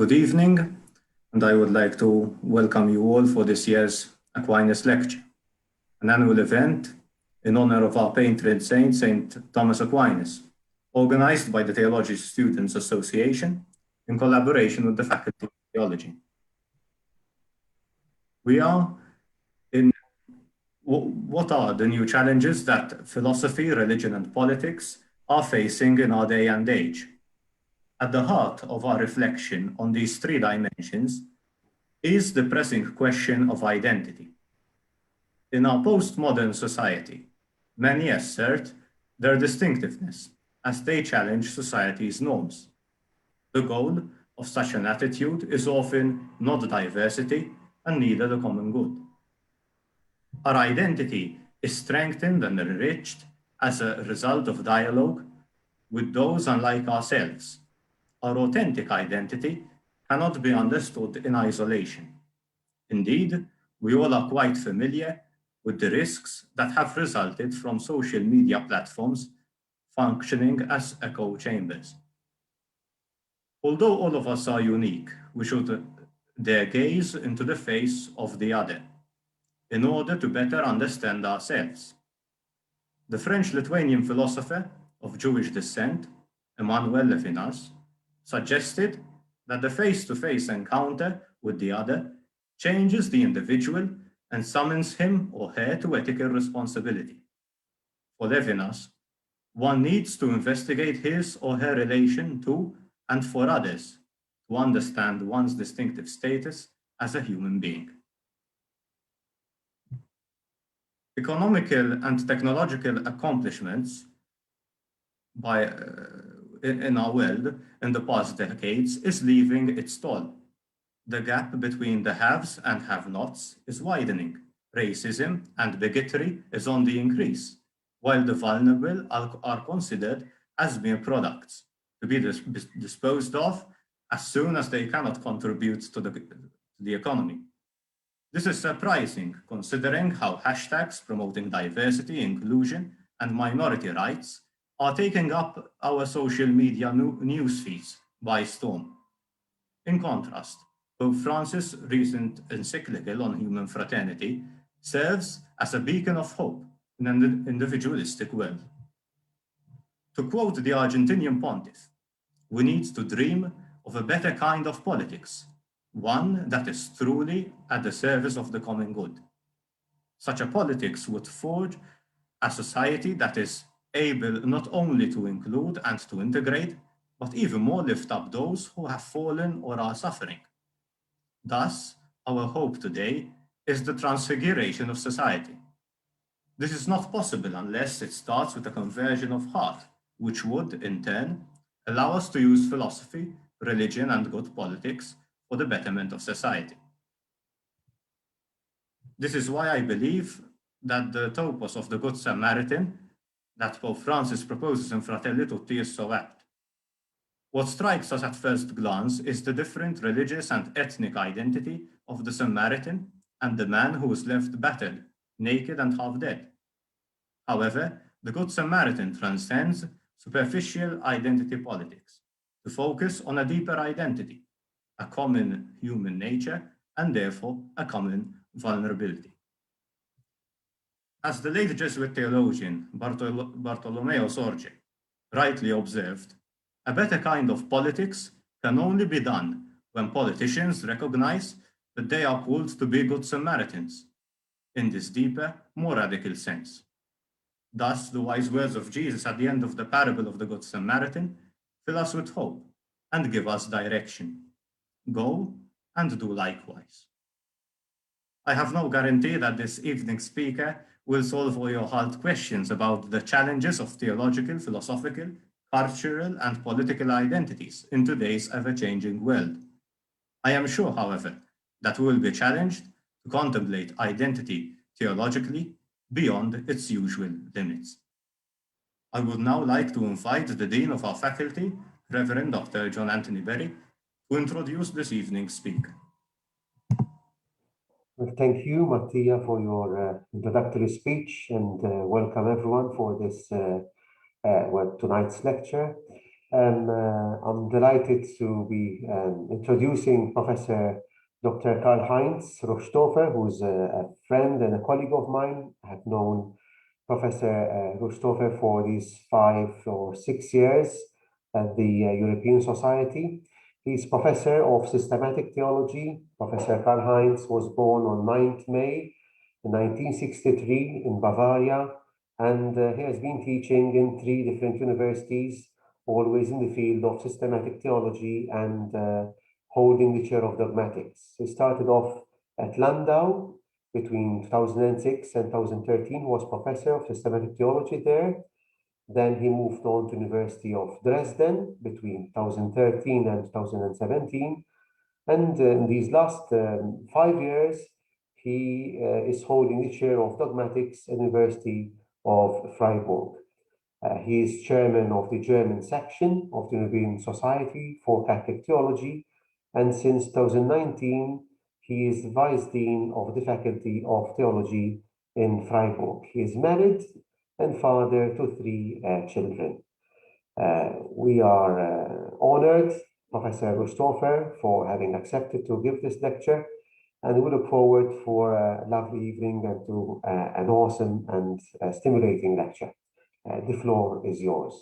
Good evening, and I would like to welcome you all for this year's Aquinas Lecture, an annual event in honor of our patron saint, St Thomas Aquinas, organized by the Theology Students Association in collaboration with the Faculty of Theology. What are the new challenges that philosophy, religion, and politics are facing in our day and age? At the heart of our reflection on these three dimensions is the pressing question of identity. In our postmodern society, many assert their distinctiveness as they challenge society's norms. The goal of such an attitude is often not diversity and neither the common good. Our identity is strengthened and enriched as a result of dialogue with those unlike ourselves. Our authentic identity cannot be understood in isolation. Indeed, we all are quite familiar with the risks that have resulted from social media platforms functioning as echo chambers. Although all of us are unique, we should dare gaze into the face of the other in order to better understand ourselves. The French-Lithuanian philosopher of Jewish descent, Emmanuel Levinas, suggested that the face-to-face encounter with the other changes the individual and summons him or her to ethical responsibility. For Levinas, one needs to investigate his or her relation to and for others to understand one's distinctive status as a human being. Economical and technological accomplishments in our world in the past decades is leaving its toll. The gap between the haves and have-nots is widening. Racism and bigotry is on the increase, while the vulnerable are considered as mere products to be disposed of as soon as they cannot contribute to the economy. This is surprising, considering how hashtags promoting diversity, inclusion, and minority rights are taking up our social media news feeds by storm. In contrast, Pope Francis' recent encyclical on human fraternity serves as a beacon of hope in an individualistic world. To quote the Argentinian pontiff, we need to dream of a better kind of politics, one that is truly at the service of the common good. Such a politics would forge a society that is able not only to include and to integrate, but even more lift up those who have fallen or are suffering. Thus, our hope today is the transfiguration of society. This is not possible unless it starts with a conversion of heart, which would, in turn, allow us to use philosophy, religion, and good politics for the betterment of society. This is why I believe that the topos of the Good Samaritan that Pope Francis proposes in Fratelli Tutti is so apt. What strikes us at first glance is the different religious and ethnic identity of the Samaritan and the man who is left battered, naked, and half dead. However, the Good Samaritan transcends superficial identity politics to focus on a deeper identity, a common human nature, and therefore a common vulnerability. As the late Jesuit theologian Bartolomeo Sorge rightly observed, a better kind of politics can only be done when politicians recognize that they are called to be good Samaritans, in this deeper, more radical sense. Thus, the wise words of Jesus at the end of the parable of the Good Samaritan fill us with hope and give us direction. Go and do likewise. I have no guarantee that this evening's speaker will solve all your hard questions about the challenges of theological, philosophical, cultural, and political identities in today's ever-changing world. I am sure, however, that we will be challenged to contemplate identity theologically beyond its usual limits. I would now like to invite the Dean of our faculty, Reverend Dr. John Anthony Berry, to introduce this evening's speaker. Well, thank you, Mattia, for your introductory speech, and welcome everyone for this tonight's lecture. I'm delighted to be introducing Professor Dr. Karlheinz Ruhstorfer, who's a friend and a colleague of mine. I have known Professor Ruhstorfer for these 5 or 6 years at the European Society. He's Professor of Systematic Theology. Professor Karlheinz was born on 9th May 1963 in Bavaria, and he has been teaching in 3 different universities, always in the field of systematic theology and holding the chair of dogmatics. He started off at Landau between 2006 and 2013, was professor of systematic theology there. Then he moved on to University of Dresden between 2013 and 2017. And in these last 5 years, he is holding the chair of dogmatics at University of Freiburg. He is chairman of the German section of the European Society for Catholic Theology, and since 2019, he is vice dean of the Faculty of Theology in Freiburg. He is married and father to 3 children. We are honored, Professor Ruhstorfer, for having accepted to give this lecture, and we look forward for a lovely evening and to an awesome and stimulating lecture. The floor is yours.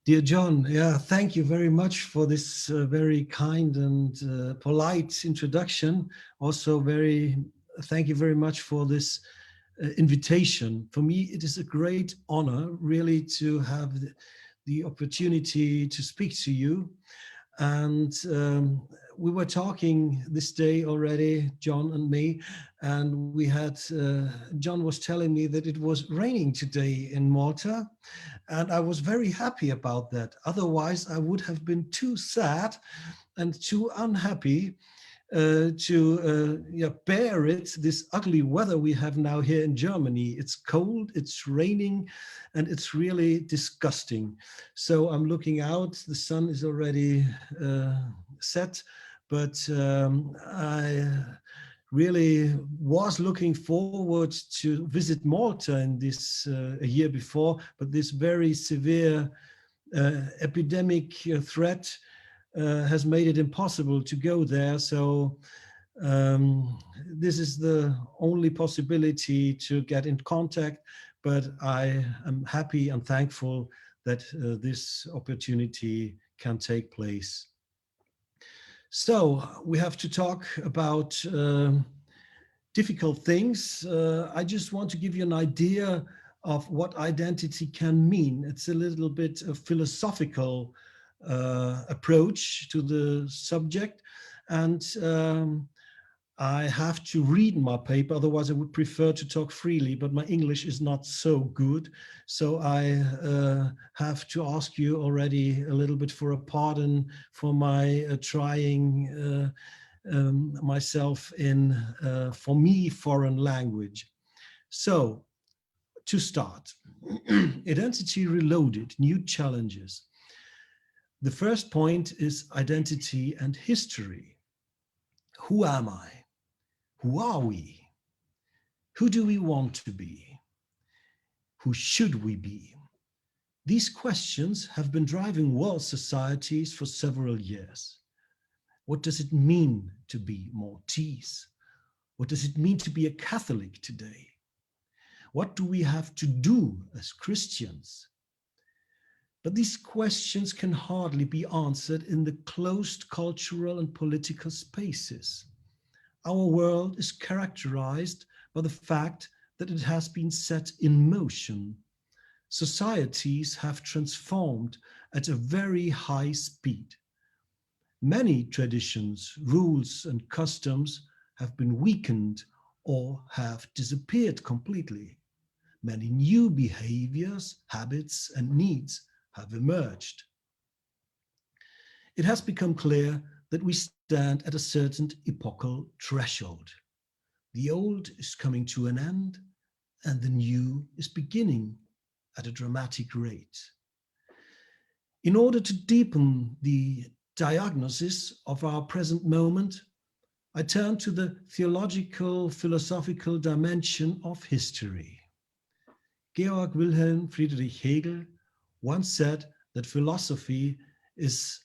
Dear John, thank you very much for this very kind and polite introduction. Also, thank you very much for this invitation. For me, it is a great honor, really, to have the opportunity to speak to you. And we were talking this day already, John and me, and we had, John was telling me that it was raining today in Malta, and I was very happy about that. Otherwise, I would have been too sad and too unhappy to bear it, this ugly weather we have now here in Germany. It's cold, it's raining, and it's really disgusting. So I'm looking out, the sun is already set, but I really was looking forward to visit Malta in this a year before, but this very severe epidemic threat has made it impossible to go there. So this is the only possibility to get in contact, but I am happy and thankful that this opportunity can take place. So we have to talk about difficult things. I just want to give you an idea of what identity can mean. It's a little bit of philosophical approach to the subject, and I have to read my paper, otherwise I would prefer to talk freely, but my English is not so good, so I have to ask you already a little bit for a pardon for my trying myself in, for me, foreign language. So, to start, Identity Reloaded, New Challenges. The first point is identity and history. Who am I? Who are we? Who do we want to be? Who should we be? These questions have been driving world societies for several years. What does it mean to be Maltese? What does it mean to be a Catholic today? What do we have to do as Christians? But these questions can hardly be answered in the closed cultural and political spaces. Our world is characterized by the fact that it has been set in motion. Societies have transformed at a very high speed. Many traditions, rules, and customs have been weakened or have disappeared completely. Many new behaviors, habits, and needs have emerged. It has become clear that we stand at a certain epochal threshold. The old is coming to an end, and the new is beginning at a dramatic rate. In order to deepen the diagnosis of our present moment, I turn to the theological, philosophical dimension of history. Georg Wilhelm Friedrich Hegel once said that philosophy is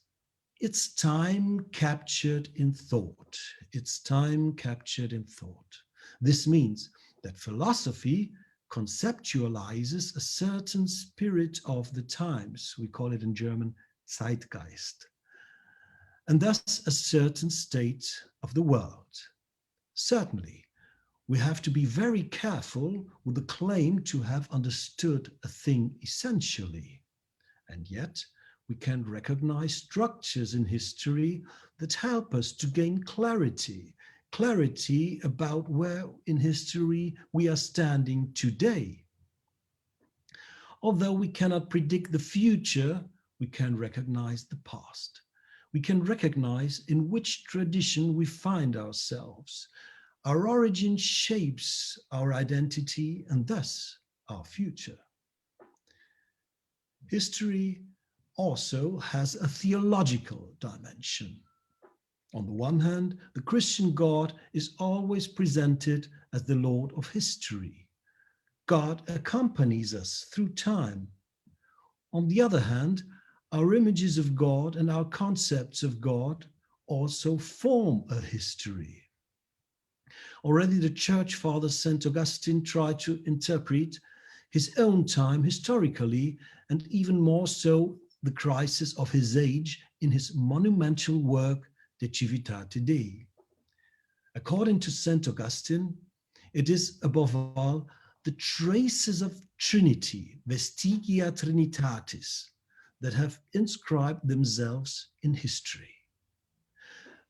its time captured in thought. Its time captured in thought. This means that philosophy conceptualizes a certain spirit of the times. We call it in German Zeitgeist. And thus a certain state of the world. Certainly, we have to be very careful with the claim to have understood a thing essentially. And yet, we can recognize structures in history that help us to gain clarity about where in history we are standing today. Although we cannot predict the future, we can recognize the past. We can recognize in which tradition we find ourselves. Our origin shapes our identity and thus our future. History also has a theological dimension. On the one hand, the Christian God is always presented as the Lord of history. God accompanies us through time. On the other hand, our images of God and our concepts of God also form a history. Already the church father St. Augustine tried to interpret his own time historically, and even more so the crisis of his age in his monumental work, De Civitate Dei. According to St. Augustine, it is above all the traces of Trinity, vestigia Trinitatis, that have inscribed themselves in history.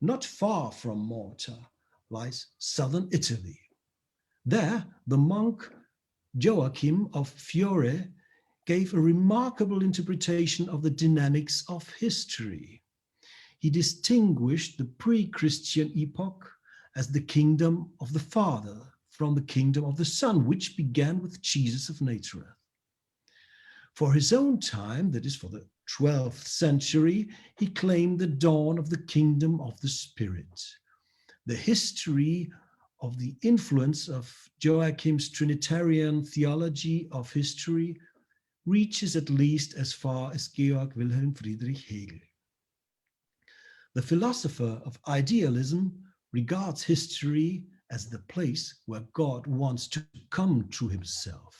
Not far from Malta lies southern Italy. There, the monk Joachim of Fiore gave a remarkable interpretation of the dynamics of history. He distinguished the pre-Christian epoch as the kingdom of the Father from the kingdom of the Son, which began with Jesus of Nazareth. For his own time, that is for the 12th century, he claimed the dawn of the kingdom of the Spirit. The history of the influence of Joachim's Trinitarian theology of history reaches at least as far as Georg Wilhelm Friedrich Hegel. The philosopher of idealism regards history as the place where God wants to come to himself,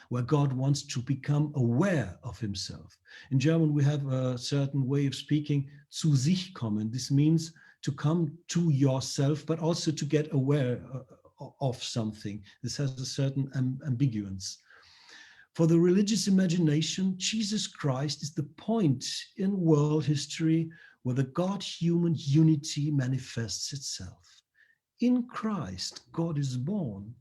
where God wants to become aware of himself. In German, we have a certain way of speaking, zu sich kommen. This means to come to yourself, but also to get aware of something. This has a certain ambiguance. For the religious imagination, Jesus Christ is the point in world history where the God-human unity manifests itself. In Christ, God is born.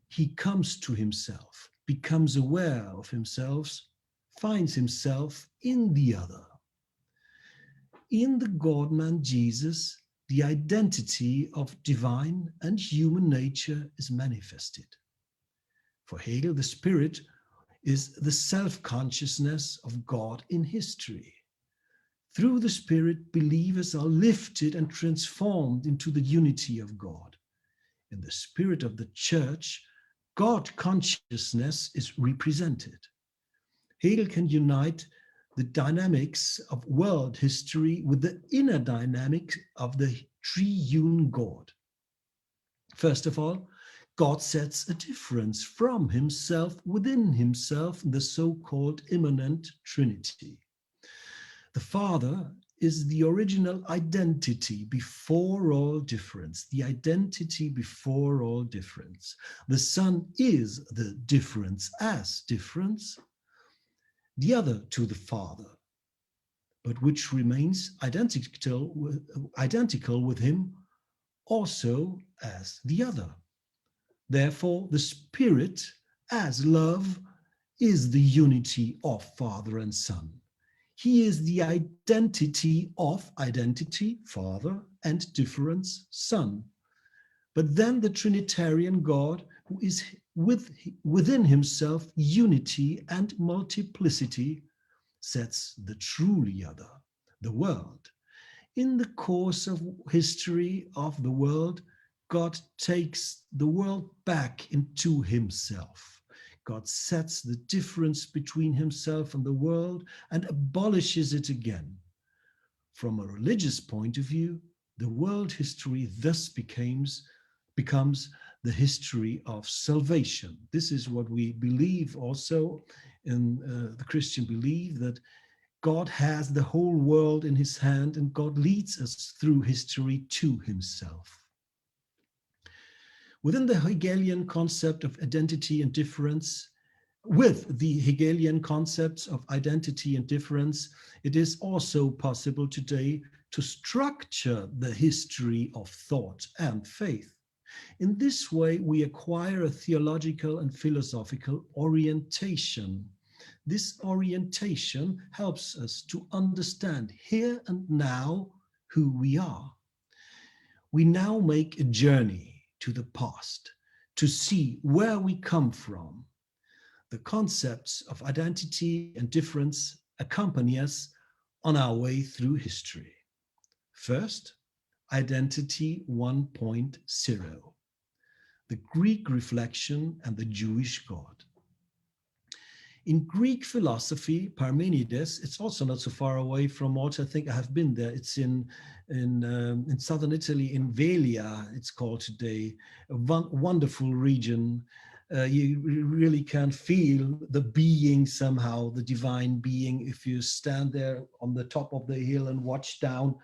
He comes to himself, becomes aware of himself, finds himself in the other. In the God-man Jesus, the identity of divine and human nature is manifested. For Hegel, the Spirit is the self-consciousness of God in history. Through the Spirit, believers are lifted and transformed into the unity of God. In the spirit of the Church, God consciousness is represented. Hegel can unite the dynamics of world history with the inner dynamic of the triune God. First of all, God sets a difference from himself within himself, the so-called immanent Trinity. The Father is the original identity before all difference, the identity before all difference. The Son is the difference as difference, the other to the Father, but which remains identical with him also as the other. Therefore, the Spirit as love is the unity of Father and Son. He is the identity of identity, Father, and difference, Son. But then the Trinitarian God, who is within himself unity and multiplicity, sets the truly other, the world. In the course of history of the world, God takes the world back into himself, God sets the difference between himself and the world and abolishes it again. From a religious point of view, the world history thus becomes the history of salvation. This is what we believe also in the Christian belief, that God has the whole world in his hand and God leads us through history to himself. Within the Hegelian concept of identity and difference, with the Hegelian concepts of identity and difference, it is also possible today to structure the history of thought and faith. In this way, we acquire a theological and philosophical orientation. This orientation helps us to understand here and now who we are. We now make a journey to the past to see where we come from. The concepts of identity and difference accompany us on our way through history. First, identity 1.0, the Greek reflection and the Jewish God. In Greek philosophy, Parmenides, it's also not so far away from Malta. I think I have been there. It's in southern Italy, in Velia, it's called today, a wonderful region. You really can feel the being somehow, the divine being, if you stand there on the top of the hill and watch down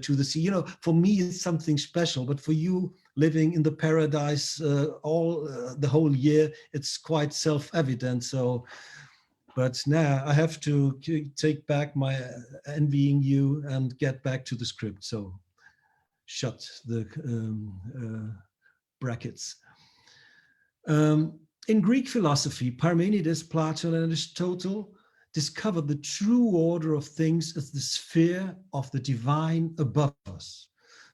to the sea. You know, for me, it's something special, but for you living in the paradise the whole year, it's quite self-evident. So, but now I have to take back my envying you and get back to the script. So shut the brackets. In Greek philosophy, Parmenides, Plato, and Aristotle discovered the true order of things as the sphere of the divine above us.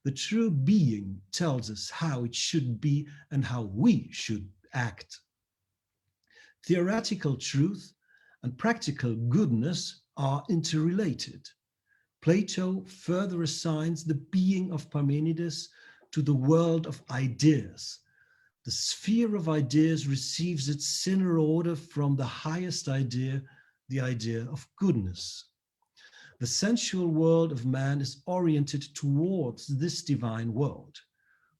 The true being tells us how it should be and how we should act. Theoretical truth and practical goodness are interrelated. Plato further assigns the being of Parmenides to the world of ideas. The sphere of ideas receives its inner order from the highest idea, the idea of goodness. The sensual world of man is oriented towards this divine world.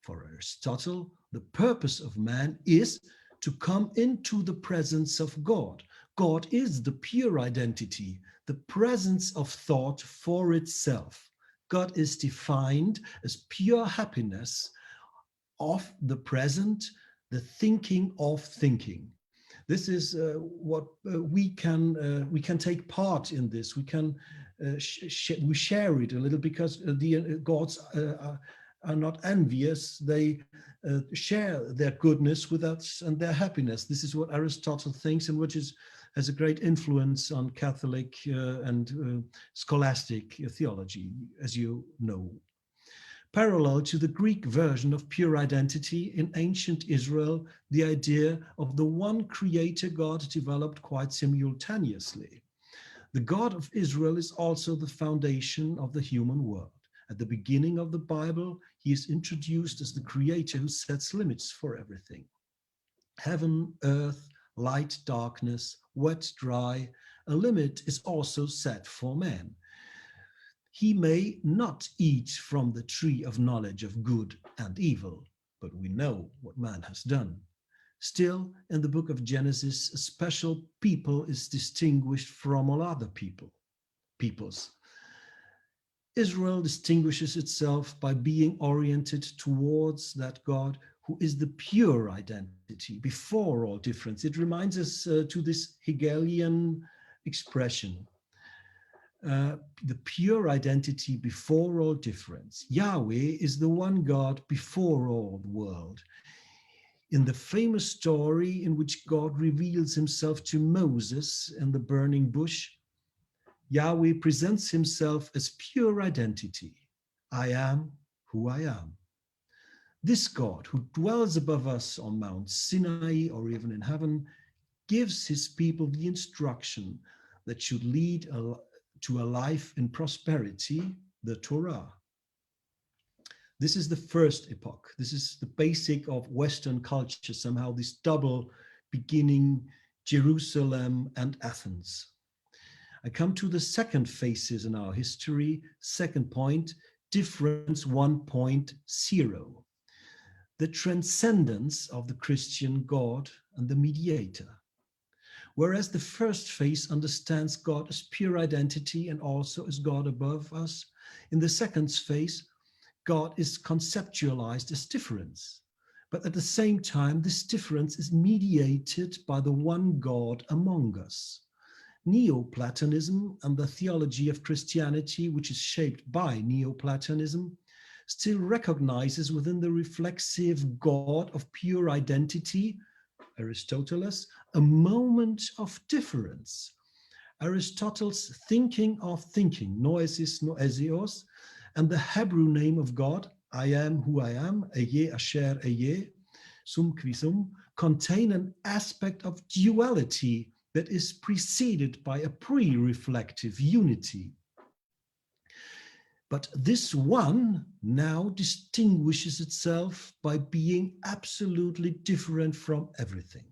For Aristotle, the purpose of man is to come into the presence of God. God is the pure identity, the presence of thought for itself. God is defined as pure happiness of the present, the thinking of thinking. This is what we can take part in this. We can we share it a little, because the gods are not envious. They share their goodness with us and their happiness. This is what Aristotle thinks, and which has a great influence on Catholic and scholastic theology, as you know. Parallel to the Greek version of pure identity, in ancient Israel, the idea of the one creator God developed quite simultaneously. The God of Israel is also the foundation of the human world. At the beginning of the Bible, he is introduced as the creator who sets limits for everything. Heaven, earth, light, darkness, wet, dry, a limit is also set for man. He may not eat from the tree of knowledge of good and evil, but we know what man has done. Still, in the book of Genesis, a special people is distinguished from all other peoples. Israel distinguishes itself by being oriented towards that God who is the pure identity before all difference. It reminds us to this Hegelian expression. The pure identity before all difference. Yahweh is the one God before all the world. In the famous story in which God reveals himself to Moses in the burning bush, Yahweh presents himself as pure identity. I am who I am. This God, who dwells above us on Mount Sinai or even in heaven, gives his people the instruction that should lead to a life in prosperity, the Torah. This is the first epoch. This is the basic of Western culture, somehow this double beginning Jerusalem and Athens. I come to the second phases in our history. Second point, difference 1.0. The transcendence of the Christian God and the mediator. Whereas the first phase understands God as pure identity and also as God above us, in the second phase, God is conceptualized as difference. But at the same time, this difference is mediated by the one God among us. Neoplatonism and the theology of Christianity, which is shaped by Neoplatonism, still recognizes within the reflexive God of pure identity, Aristoteles, a moment of difference. Aristotle's thinking of thinking, noesis noesios, and the Hebrew name of God, I am who I am, Eye asher Eye, sum qui sum, contain an aspect of duality that is preceded by a pre-reflective unity. But this one now distinguishes itself by being absolutely different from everything.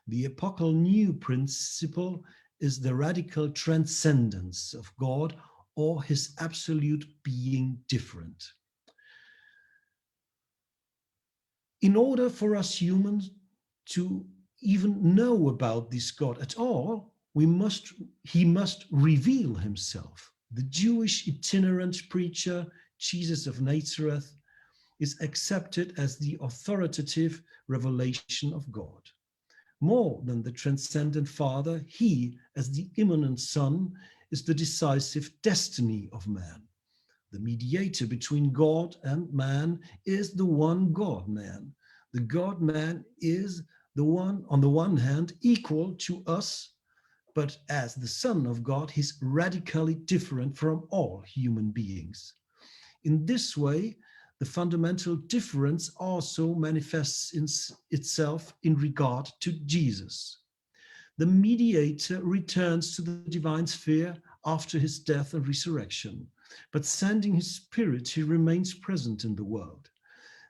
The epochal new principle is the radical transcendence of God or his absolute being different. In order for us humans to even know about this God at all, he must reveal himself. The Jewish itinerant preacher, Jesus of Nazareth, is accepted as the authoritative revelation of God. More than the transcendent Father, he, as the immanent Son, is the decisive destiny of man. The mediator between God and man is the one God-man. The God-man is the one, on the one hand, equal to us, but as the Son of God, he's radically different from all human beings. In this way, the fundamental difference also manifests itself in regard to Jesus. The mediator returns to the divine sphere after his death and resurrection, but sending his spirit, he remains present in the world.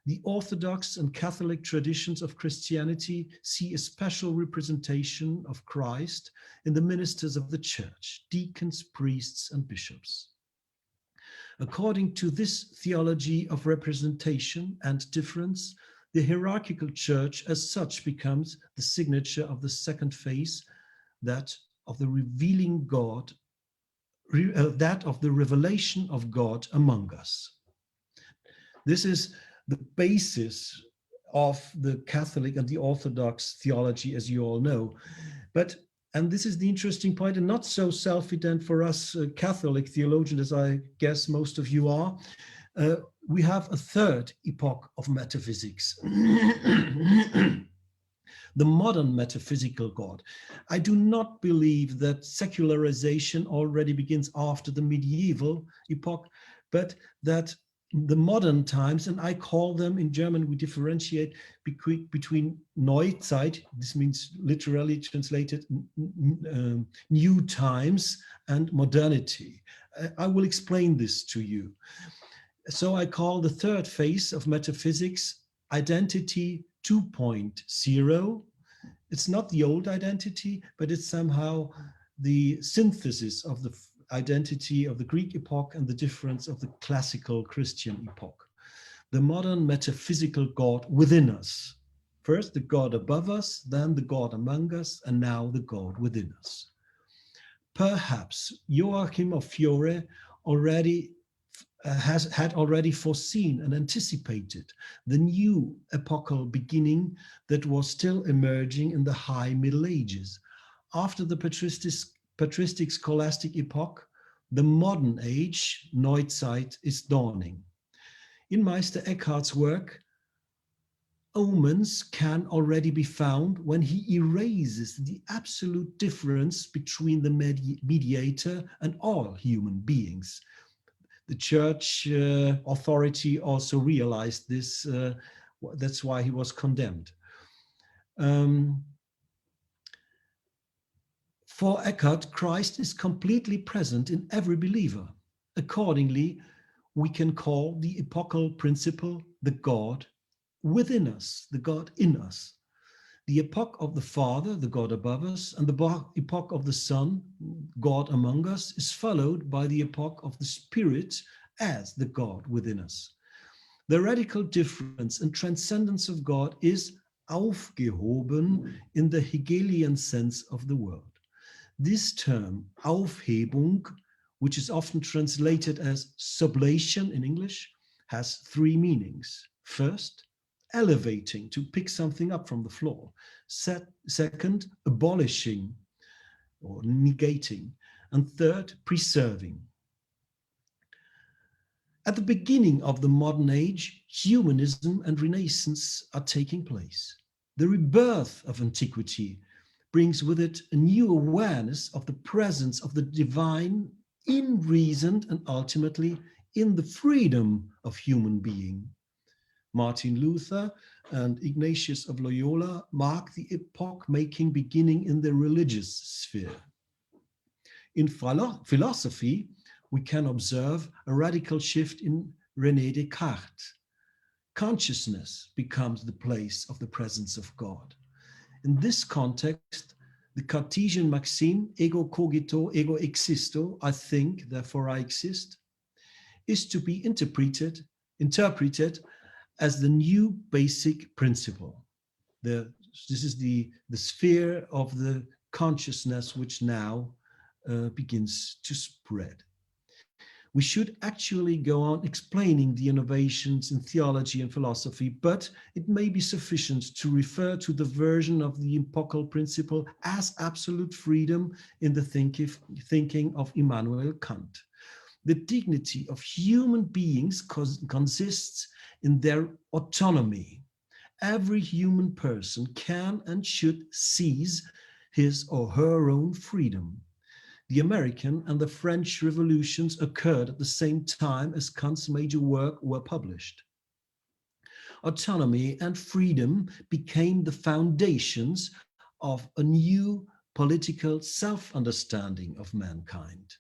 The Orthodox and Catholic traditions of Christianity see a special representation of Christ in the ministers of the church, deacons, priests, and bishops. According to this theology of representation and difference, the hierarchical church as such becomes the signature of the second phase, that of the revealing God, that of the revelation of God among us. This is the basis of the Catholic and the Orthodox theology, as you all know. And this is the interesting point, and not so self-evident for us Catholic theologians, as I guess most of you are. We have a third epoch of metaphysics, the modern metaphysical God. I do not believe that secularization already begins after the medieval epoch, but that the modern times, and I call them, in German we differentiate between Neuzeit, this means literally translated new times, and modernity. I will explain this to you. So I call the third phase of metaphysics identity 2.0. It's not the old identity, but it's somehow the synthesis of the identity of the Greek epoch and the difference of the classical Christian epoch. The modern metaphysical God within us. First the God above us, then the God among us, and now the God within us. Perhaps Joachim of Fiore had already foreseen and anticipated the new epochal beginning that was still emerging in the High Middle Ages. After the patristic scholastic epoch, the modern age, Neuzeit, is dawning. In Meister Eckhart's work, omens can already be found when he erases the absolute difference between the mediator and all human beings. The church authority also realized this, that's why he was condemned. For Eckhart, Christ is completely present in every believer. Accordingly, we can call the epochal principle the God within us, the God in us. The epoch of the Father, the God above us, and the epoch of the Son, God among us, is followed by the epoch of the Spirit as the God within us. The radical difference and transcendence of God is aufgehoben in the Hegelian sense of the word. This term, Aufhebung, which is often translated as sublation in English, has three meanings. First, elevating, to pick something up from the floor. Second, abolishing or negating. And third, preserving. At the beginning of the modern age, humanism and Renaissance are taking place. The rebirth of antiquity brings with it a new awareness of the presence of the divine in reason and ultimately in the freedom of human being. Martin Luther and Ignatius of Loyola mark the epoch-making beginning in the religious sphere. In philosophy, we can observe a radical shift in René Descartes. Consciousness becomes the place of the presence of God. In this context, the Cartesian maxim, ego cogito, ego existo, I think, therefore I exist, is to be interpreted as the new basic principle. This is the sphere of the consciousness which now begins to spread. We should actually go on explaining the innovations in theology and philosophy, but it may be sufficient to refer to the version of the epochal principle as absolute freedom in the thinking of Immanuel Kant. The dignity of human beings consists in their autonomy. Every human person can and should seize his or her own freedom. The American and the French revolutions occurred at the same time as Kant's major work were published. Autonomy and freedom became the foundations of a new political self-understanding of mankind.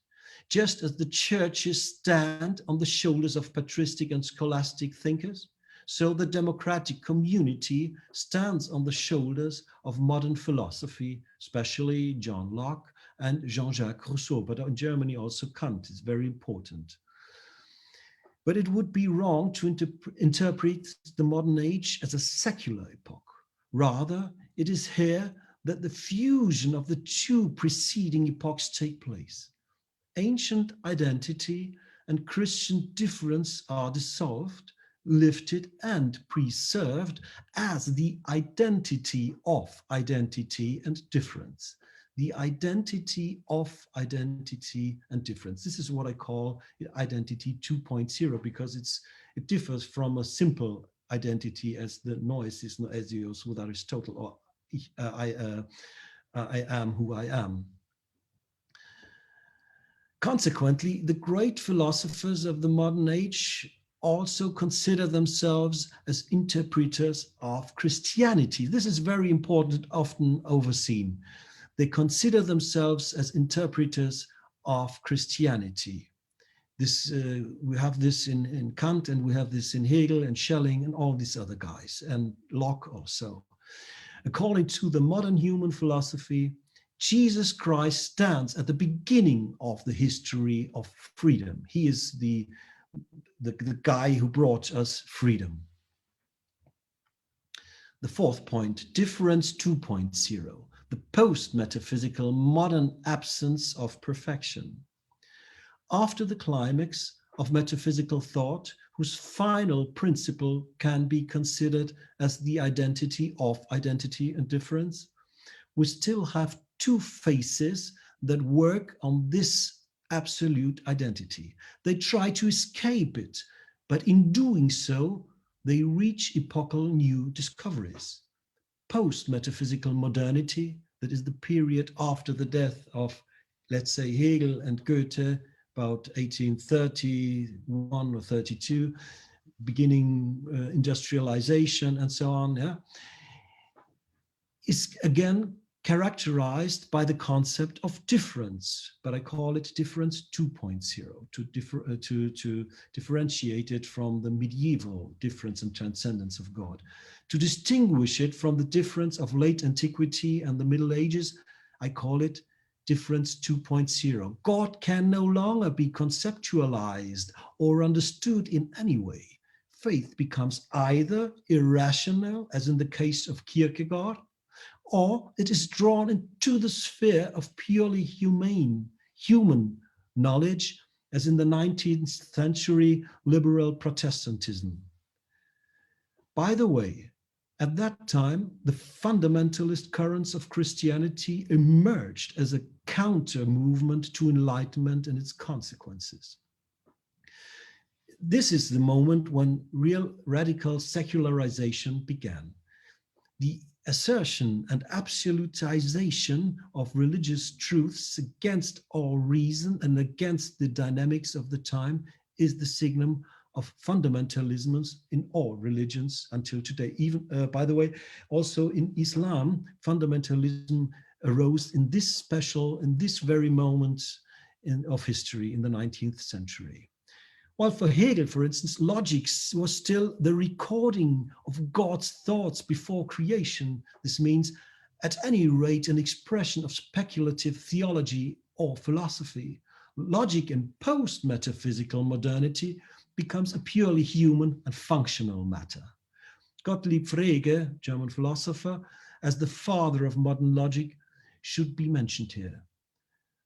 Just as the churches stand on the shoulders of patristic and scholastic thinkers, so the democratic community stands on the shoulders of modern philosophy, especially John Locke and Jean-Jacques Rousseau, but in Germany also Kant is very important. But it would be wrong to interpret the modern age as a secular epoch. Rather, it is here that the fusion of the two preceding epochs take place. Ancient identity and Christian difference are dissolved, lifted and preserved as the identity of identity and difference. The identity of identity and difference. This is what I call identity 2.0 because it differs from a simple identity as the noesis noesios with Aristotle, or I am who I am. Consequently, the great philosophers of the modern age also consider themselves as interpreters of Christianity. This is very important, often overseen. They consider themselves as interpreters of Christianity. We have this in Kant, and we have this in Hegel and Schelling and all these other guys, and Locke also. According to the modern human philosophy, Jesus Christ stands at the beginning of the history of freedom. He is the guy who brought us freedom. The fourth point, difference 2.0, the post-metaphysical modern absence of perfection. After the climax of metaphysical thought, whose final principle can be considered as the identity of identity and difference, we still have two faces that work on this absolute identity. They try to escape it, but in doing so, they reach epochal new discoveries. Post-metaphysical modernity, that is the period after the death of, let's say, Hegel and Goethe, about 1831 or 32, beginning industrialization and so on, yeah, is again characterized by the concept of difference, but I call it difference 2.0 to differentiate it from the medieval difference and transcendence of God. To distinguish it from the difference of late antiquity and the Middle Ages, I call it difference 2.0. God can no longer be conceptualized or understood in any way. Faith becomes either irrational, as in the case of Kierkegaard, or it is drawn into the sphere of purely human knowledge, as in the 19th century liberal Protestantism. By the way, at that time, the fundamentalist currents of Christianity emerged as a counter movement to Enlightenment and its consequences. This is the moment when real radical secularization began. The assertion and absolutization of religious truths against all reason and against the dynamics of the time is the signum of fundamentalisms in all religions until today. Even, by the way, also in Islam, fundamentalism arose in this very moment of history in the 19th century. While for Hegel, for instance, logic was still the recording of God's thoughts before creation. This means, at any rate, an expression of speculative theology or philosophy. Logic in post-metaphysical modernity becomes a purely human and functional matter. Gottlieb Frege, German philosopher, as the father of modern logic, should be mentioned here.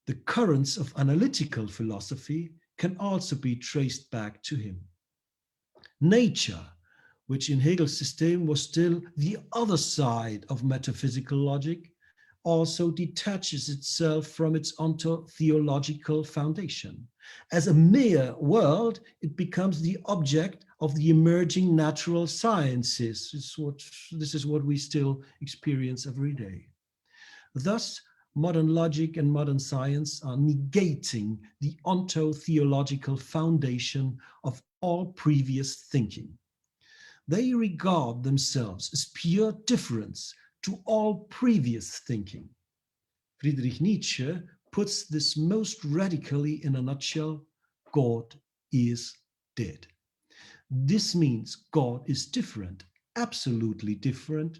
The currents of analytical philosophy can also be traced back to him. Nature, which in Hegel's system was still the other side of metaphysical logic, also detaches itself from its ontological foundation. As a mere world, it becomes the object of the emerging natural sciences. This is what we still experience every day. Thus, modern logic and modern science are negating the onto-theological foundation of all previous thinking. They regard themselves as pure difference to all previous thinking. Friedrich Nietzsche puts this most radically in a nutshell: God is dead. This means God is different, absolutely different,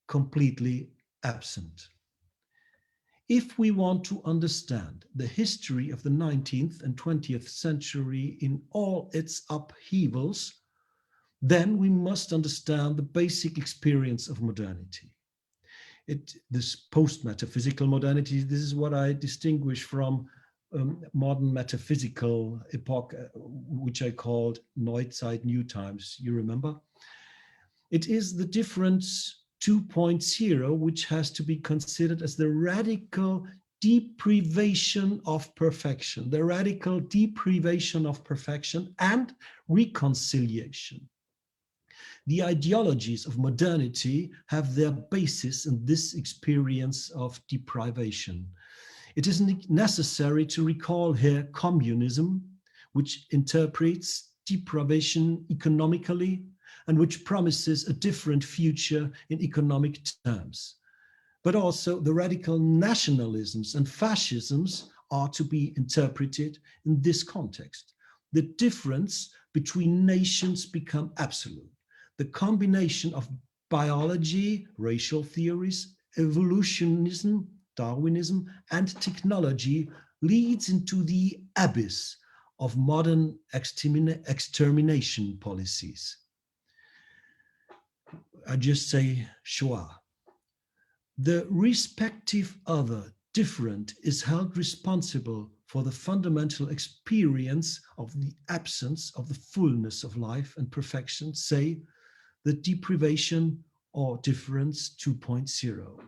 completely absent. If we want to understand the history of the 19th and 20th century in all its upheavals, then we must understand the basic experience of modernity. This post-metaphysical modernity, this is what I distinguish from modern metaphysical epoch, which I called Neuzeit, New Times, you remember? It is the difference 2.0, which has to be considered as the radical deprivation of perfection, and reconciliation. The ideologies of modernity have their basis in this experience of deprivation. It is necessary to recall here communism, which interprets deprivation economically and which promises a different future in economic terms. But also the radical nationalisms and fascisms are to be interpreted in this context. The difference between nations become absolute. The combination of biology, racial theories, evolutionism, Darwinism, and technology leads into the abyss of modern extermination policies. I just say Shoah. The respective other, different, is held responsible for the fundamental experience of the absence of the fullness of life and perfection, say, the deprivation or difference 2.0.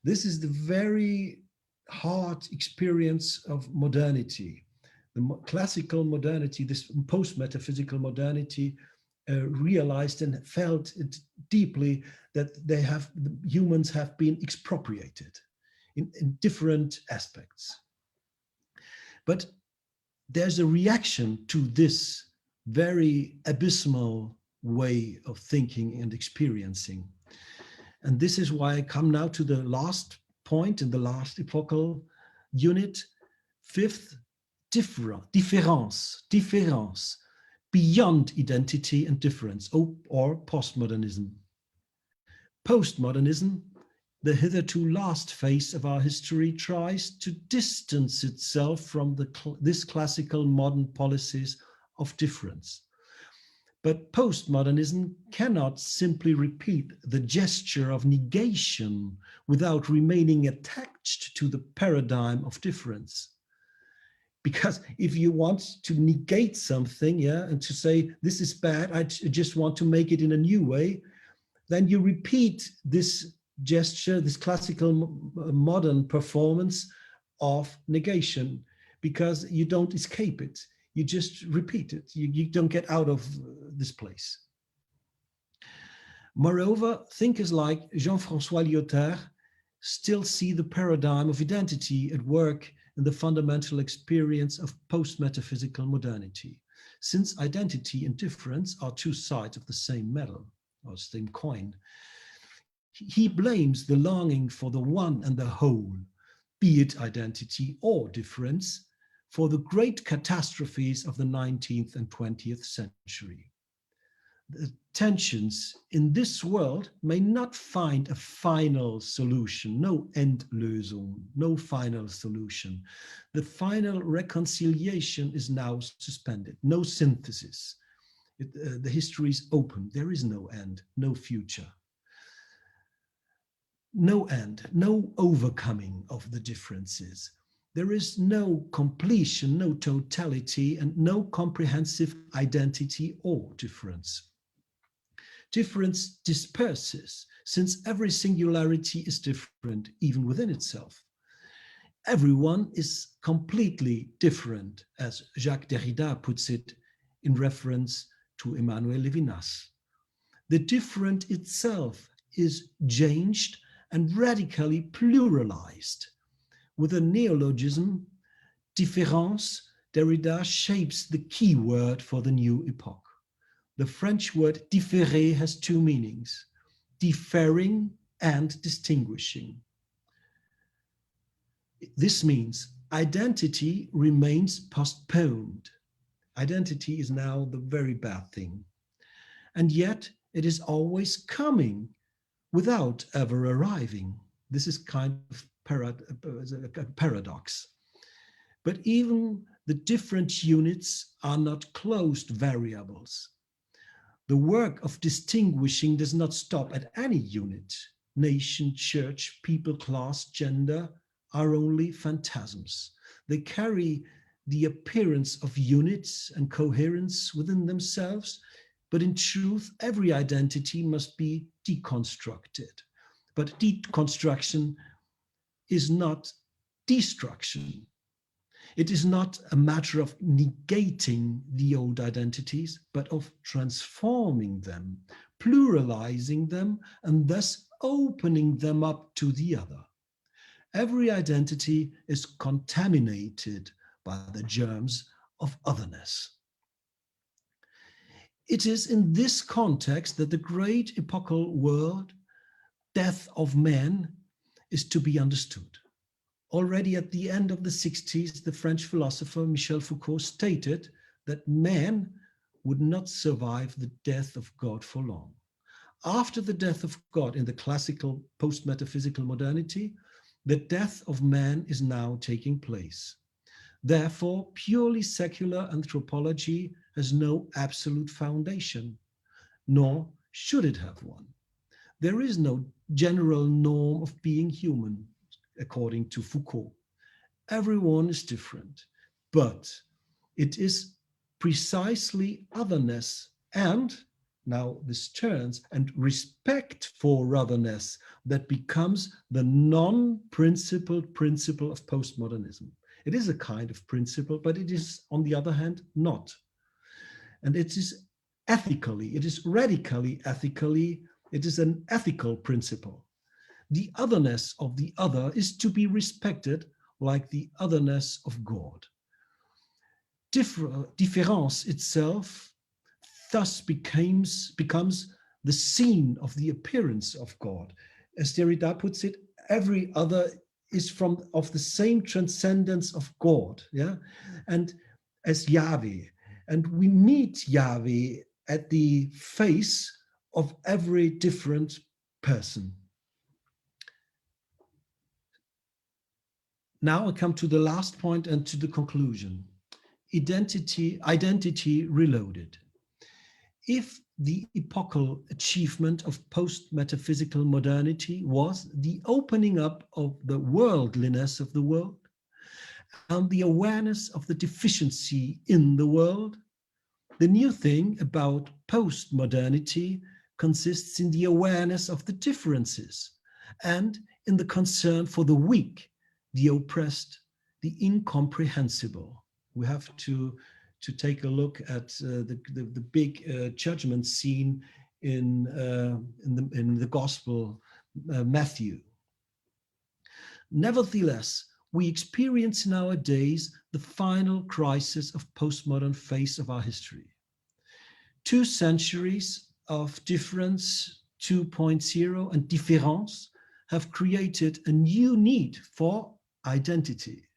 This is the very hard experience of modernity. The classical modernity, this post-metaphysical modernity, realized and felt it deeply that humans have been expropriated in different aspects. But there's a reaction to this very abysmal way of thinking and experiencing. And this is why I come now to the last point in the last epochal unit. Fifth, difference, beyond identity and difference, or postmodernism. Postmodernism, the hitherto last phase of our history, tries to distance itself from this classical modern policies of difference. But postmodernism cannot simply repeat the gesture of negation without remaining attached to the paradigm of difference. Because if you want to negate something, and to say, this is bad, I just want to make it in a new way, then you repeat this gesture, this classical modern performance of negation, because you don't escape it. You just repeat it. You don't get out of this place. Moreover, thinkers like Jean-François Lyotard still see the paradigm of identity at work in the fundamental experience of post-metaphysical modernity, since identity and difference are two sides of the same medal, or same coin. He blames the longing for the one and the whole, be it identity or difference, for the great catastrophes of the 19th and 20th century. The tensions in this world may not find a final solution, no Endlösung, no final solution. The final reconciliation is now suspended, no synthesis. The history is open, there is no end, no future. No end, no overcoming of the differences. There is no completion, no totality, and no comprehensive identity or difference. Difference disperses, since every singularity is different, even within itself. Everyone is completely different, as Jacques Derrida puts it in reference to Emmanuel Levinas. The different itself is changed and radically pluralized. With a neologism, différence, Derrida shapes the key word for the new epoch. The French word différer has two meanings, differing and distinguishing. This means identity remains postponed. Identity is now the very bad thing. And yet it is always coming without ever arriving. This is kind of a paradox. But even the different units are not closed variables. The work of distinguishing does not stop at any unit. Nation, church, people, class, gender are only phantasms. They carry the appearance of units and coherence within themselves, but in truth, every identity must be deconstructed. But deconstruction is not destruction. It is not a matter of negating the old identities, but of transforming them, pluralizing them, and thus opening them up to the other. Every identity is contaminated by the germs of otherness. It is in this context that the great epochal word, death of man, is to be understood. Already at the end of the 60s, the French philosopher Michel Foucault stated that man would not survive the death of God for long. After the death of God in the classical post-metaphysical modernity, the death of man is now taking place. Therefore, purely secular anthropology has no absolute foundation, nor should it have one. There is no general norm of being human, according to Foucault. Everyone is different, but it is precisely otherness and, now this turns, and respect for otherness that becomes the non-principled principle of postmodernism. It is a kind of principle, but it is, on the other hand, not. And it is ethically, it is radically ethically, it is an ethical principle. The otherness of the other is to be respected like the otherness of God. Difference itself thus becomes the scene of the appearance of God. As Derrida puts it, every other is of the same transcendence of God, yeah, and as Yahweh. And we meet Yahweh at the face of every different person. Now I come to the last point and to the conclusion. Identity reloaded. If the epochal achievement of post-metaphysical modernity was the opening up of the worldliness of the world and the awareness of the deficiency in the world, the new thing about post-modernity consists in the awareness of the differences and in the concern for the weak, the oppressed, the incomprehensible. We have to take a look at the big judgment scene in the Gospel Matthew. Nevertheless, we experience nowadays the final crisis of postmodern phase of our history. 2 centuries of difference 2.0 and différence have created a new need for identity.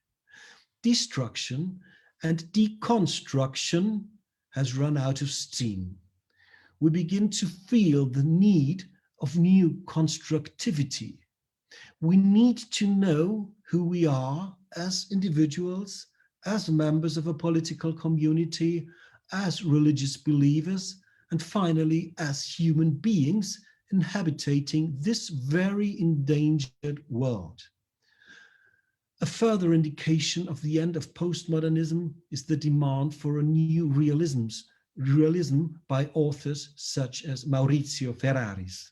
Destruction and deconstruction has run out of steam. We begin to feel the need of new constructivity. We need to know who we are as individuals, as members of a political community, as religious believers, and finally as human beings inhabiting this very endangered world. A further indication of the end of postmodernism is the demand for a new realism by authors such as Maurizio Ferraris.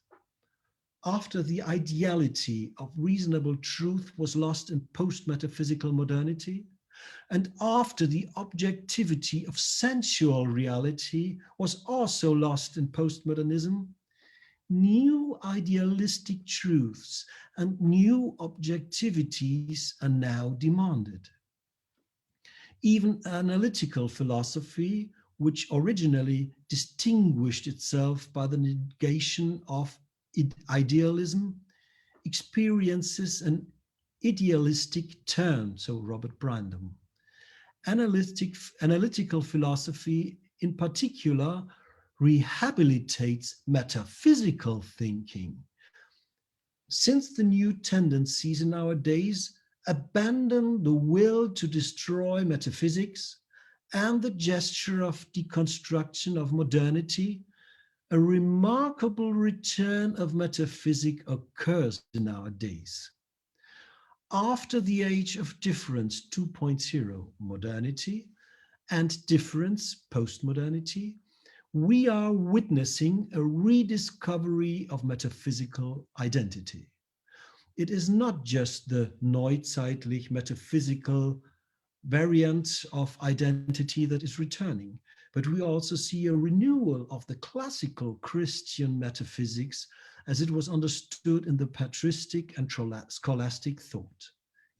After the ideality of reasonable truth was lost in post-metaphysical modernity, and after the objectivity of sensual reality was also lost in postmodernism, new idealistic truths and new objectivities are now demanded. Even analytical philosophy, which originally distinguished itself by the negation of idealism, experiences an idealistic turn, so Robert Brandom. Analytical philosophy, in particular, rehabilitates metaphysical thinking, since the new tendencies in our days abandon the will to destroy metaphysics and the gesture of deconstruction of modernity. A remarkable return of metaphysics occurs in our days. After the age of difference 2.0 modernity and difference postmodernity, we are witnessing a rediscovery of metaphysical identity. It is not just the neuzeitlich metaphysical variant of identity that is returning, but we also see a renewal of the classical Christian metaphysics as it was understood in the patristic and scholastic thought.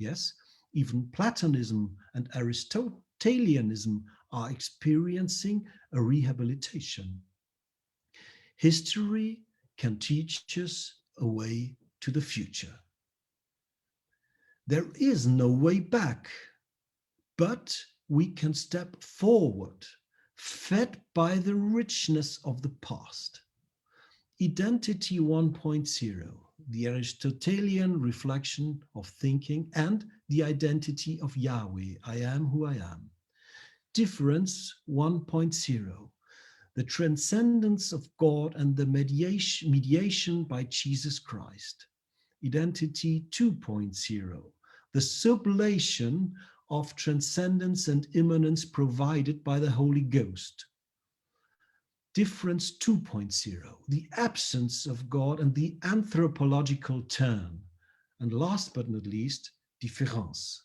Yes, even Platonism and Aristotelianism are experiencing a rehabilitation. History can teach us a way to the future. There is no way back, but we can step forward, fed by the richness of the past. Identity 1.0, the Aristotelian reflection of thinking, and the identity of Yahweh, I am who I am. Difference 1.0, the transcendence of God and the mediation by Jesus Christ. Identity 2.0, the sublation of transcendence and immanence provided by the Holy Ghost. Difference 2.0, the absence of God and the anthropological turn. And last but not least, différence,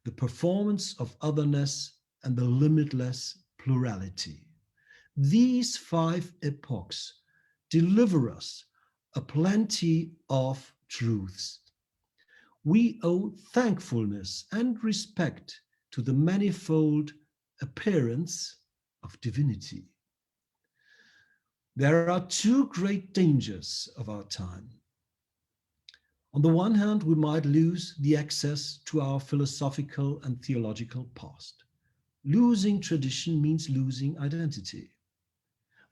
the performance of otherness and the limitless plurality. These 5 epochs deliver us a plenty of truths. We owe thankfulness and respect to the manifold appearance of divinity. There are 2 great dangers of our time. On the one hand, we might lose the access to our philosophical and theological past. Losing tradition means losing identity.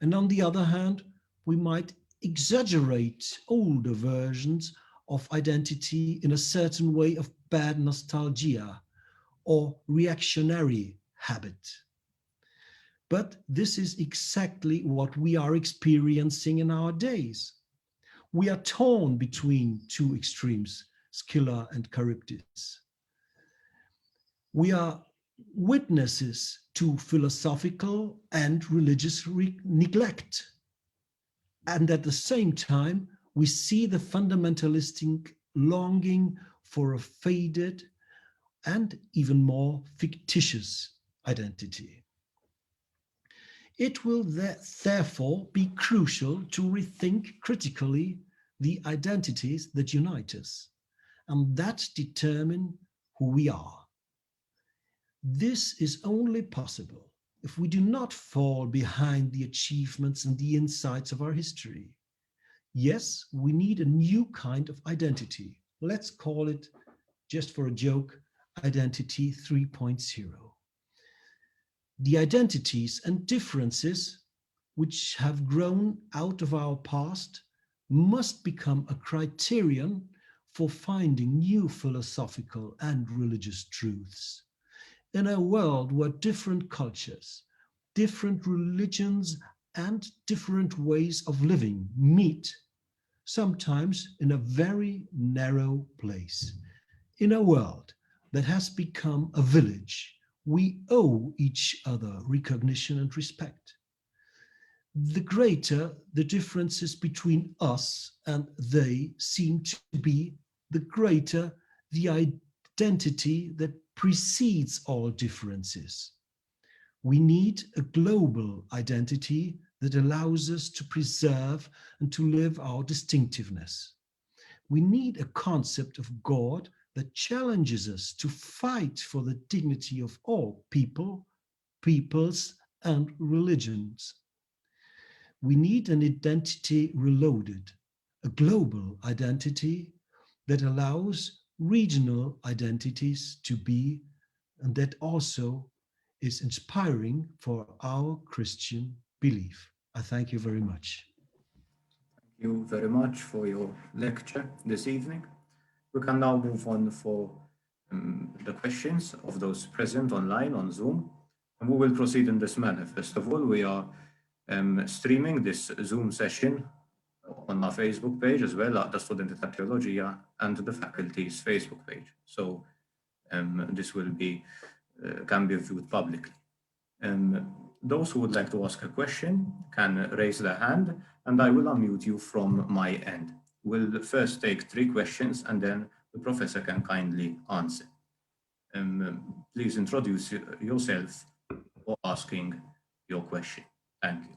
And on the other hand, we might exaggerate older versions of identity in a certain way of bad nostalgia or reactionary habit. But this is exactly what we are experiencing in our days. We are torn between two extremes, Scylla and Charybdis. We are witnesses to philosophical and religious neglect. And at the same time, we see the fundamentalistic longing for a faded and even more fictitious identity. It will therefore be crucial to rethink critically the identities that unite us and that determine who we are. This is only possible if we do not fall behind the achievements and the insights of our history. Yes, we need a new kind of identity. Let's call it, just for a joke, Identity 3.0. The identities and differences which have grown out of our past must become a criterion for finding new philosophical and religious truths. In a world where different cultures, different religions, and different ways of living meet, sometimes in a very narrow place. In a world that has become a village, we owe each other recognition and respect. The greater the differences between us and they seem to be, the greater the identity that precedes all differences. We need a global identity that allows us to preserve and to live our distinctiveness. We need a concept of God that challenges us to fight for the dignity of all people, peoples, and religions. We need an identity reloaded, a global identity that allows regional identities to be, and that also is inspiring for our Christian belief. I thank you very much. Thank you very much for your lecture this evening. We can now move on for the questions of those present online on Zoom. And we will proceed in this manner. First of all, we are streaming this Zoom session on our Facebook page as well, Għaqda Studenti tat-Teoloġija, and the faculty's Facebook page. So this will be, can be viewed publicly. Those who would like to ask a question can raise their hand, and I will unmute you from my end. We'll first take 3 questions, and then the professor can kindly answer. Please introduce yourself for asking your question. Thank you.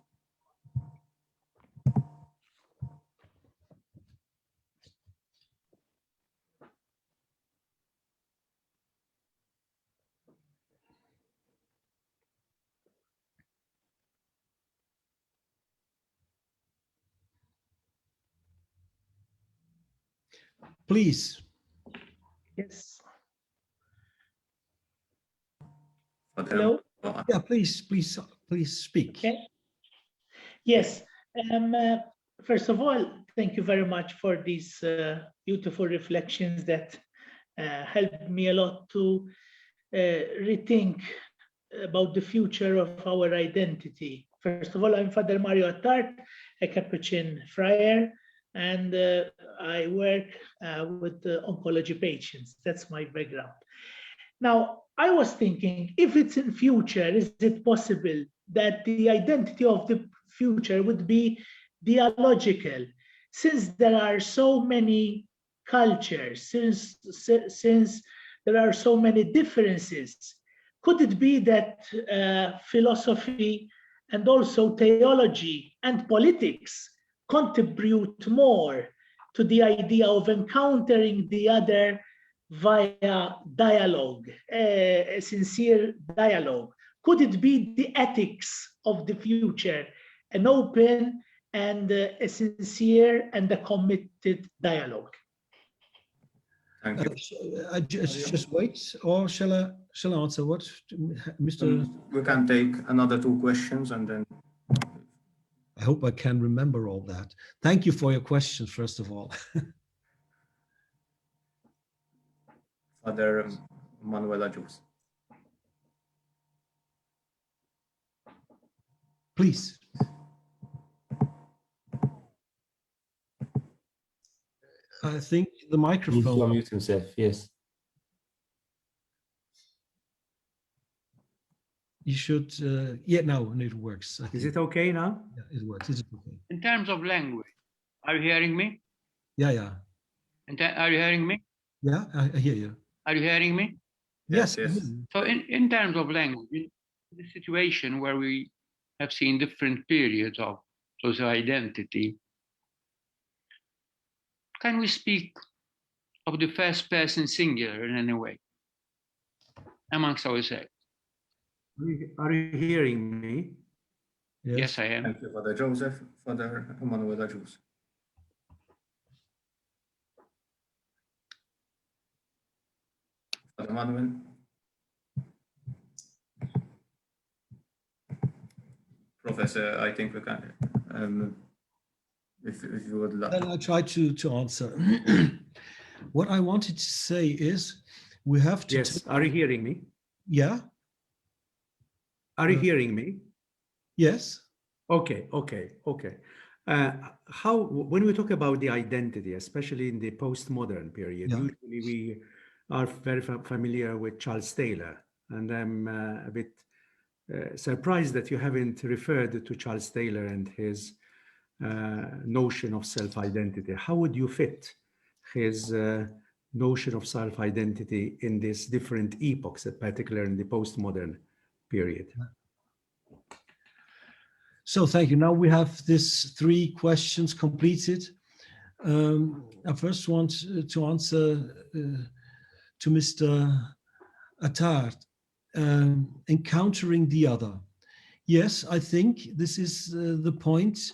Please. Yes. Hello. Yeah, please speak. Okay. Yes. First of all, thank you very much for these beautiful reflections that helped me a lot to rethink about the future of our identity. First of all, I'm Father Mario Attard, a Capuchin friar, and I work with oncology patients. That's my background. Now, I was thinking, if it's in future, is it possible that the identity of the future would be theological, since there are so many cultures, since there are so many differences? Could it be that philosophy and also theology and politics contribute more to the idea of encountering the other via dialogue, a sincere dialogue? Could it be the ethics of the future, an open and a sincere and a committed dialogue? Thank you. Just wait, or shall I answer what, Mr. We can take another 2 questions and then. I hope I can remember all that. Thank you for your question, first of all. Father Manuela Jus. Please. I think the microphone. Needs to unmute himself, yes. You should, yeah, no, it works. Is it okay now? Yeah, it works. Is it okay? In terms of language, are you hearing me? Yeah, yeah. Are you hearing me? Yeah, I hear you. Are you hearing me? Yes. Yes. So in terms of language, in the situation where we have seen different periods of social identity, can we speak of the first person singular in any way amongst ourselves? Are you hearing me? Yes, I am. Thank you, Father Joseph. Father Manuela Jus. Father Manuel. Professor, I think we can, if you would like. Then I'll try to answer. What I wanted to say is we have to. Yes. Are you hearing me? Yeah. Are you hearing me? Yes. Okay. When we talk about the identity, especially in the postmodern period, Yeah. usually we are very familiar with Charles Taylor, and I'm a bit surprised that you haven't referred to Charles Taylor and his notion of self-identity. How would you fit his notion of self-identity in these different epochs, particularly in the postmodern period? So thank you. Now we have these 3 questions completed. I first want to answer to Mr. Attard, encountering the other. Yes, I think this is the point.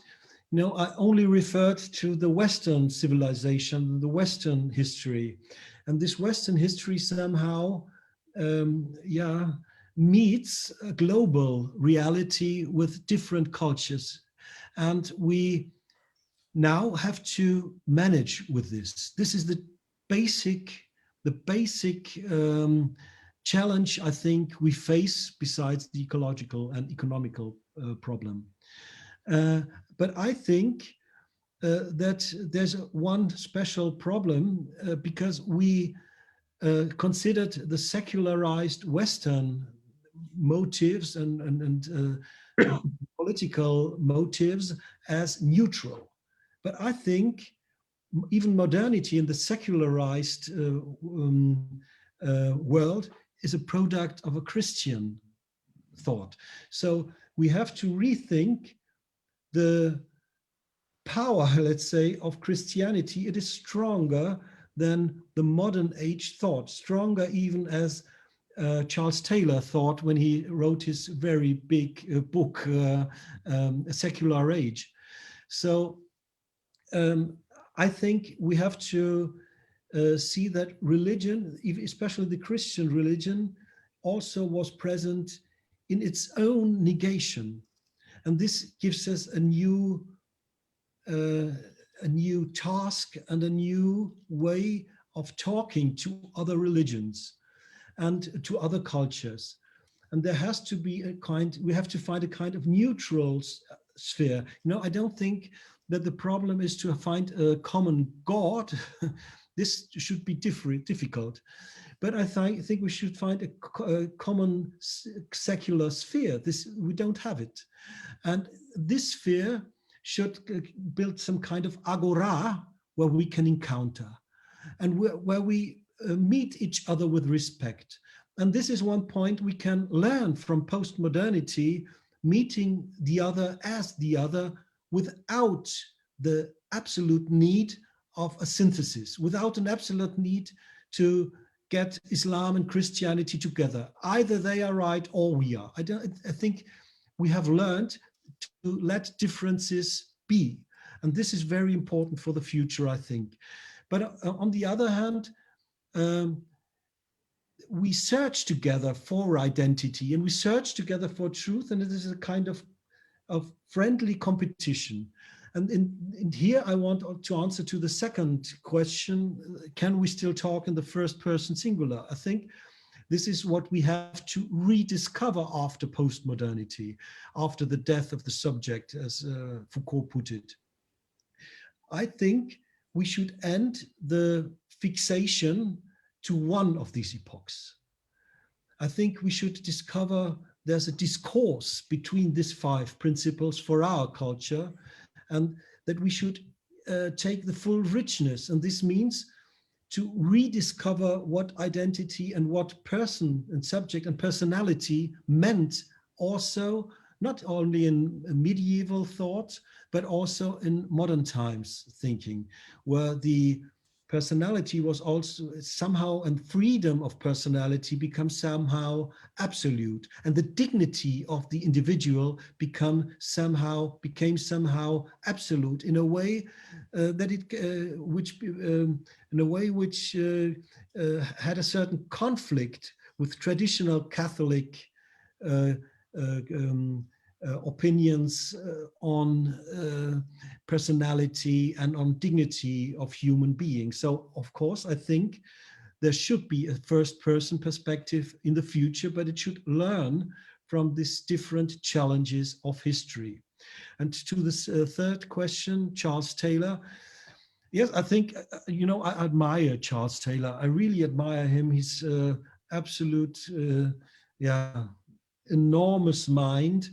You know, I only referred to the Western civilization, the Western history, and this Western history somehow, meets a global reality with different cultures, and we now have to manage with this. This is the basic challenge I think we face, besides the ecological and economical problem. But I think that there's one special problem because we considered the secularized Western motives and political motives as neutral. But I think even modernity in the secularized world is a product of a Christian thought. So we have to rethink the power, let's say, of Christianity. It is stronger than the modern age thought, stronger even as Charles Taylor thought when he wrote his very big book, A Secular Age. So I think we have to see that religion, especially the Christian religion, also was present in its own negation. And this gives us a new task and a new way of talking to other religions and to other cultures. And there has to be we have to find a kind of neutral sphere. You know, I don't think that the problem is to find a common God. This should be difficult. But I think we should find a common secular sphere. We don't have it. And this sphere should build some kind of agora where we can encounter and where we meet each other with respect. And this is one point we can learn from postmodernity, meeting the other as the other without the absolute need of a synthesis, without an absolute need to get Islam and Christianity together. Either they are right or we are. I think we have learned to let differences be. And this is very important for the future, I think. But on the other hand, we search together for identity and we search together for truth, and it is a kind of friendly competition. And here I want to answer to the second question, can we still talk in the first person singular? I think this is what we have to rediscover after postmodernity, after the death of the subject, as Foucault put it. I think we should end the fixation to one of these epochs. I think we should discover there's a discourse between these 5 principles for our culture, and that we should take the full richness. And this means to rediscover what identity and what person and subject and personality meant, also not only in medieval thought, but also in modern times thinking, where the personality was also somehow, and freedom of personality becomes somehow absolute, and the dignity of the individual became somehow absolute in a way which had a certain conflict with traditional Catholic opinions on personality and on dignity of human beings. So, of course, I think there should be a first-person perspective in the future, but it should learn from these different challenges of history. And to this third question, Charles Taylor. Yes, I think, I admire Charles Taylor. I really admire him. He's absolute, enormous mind.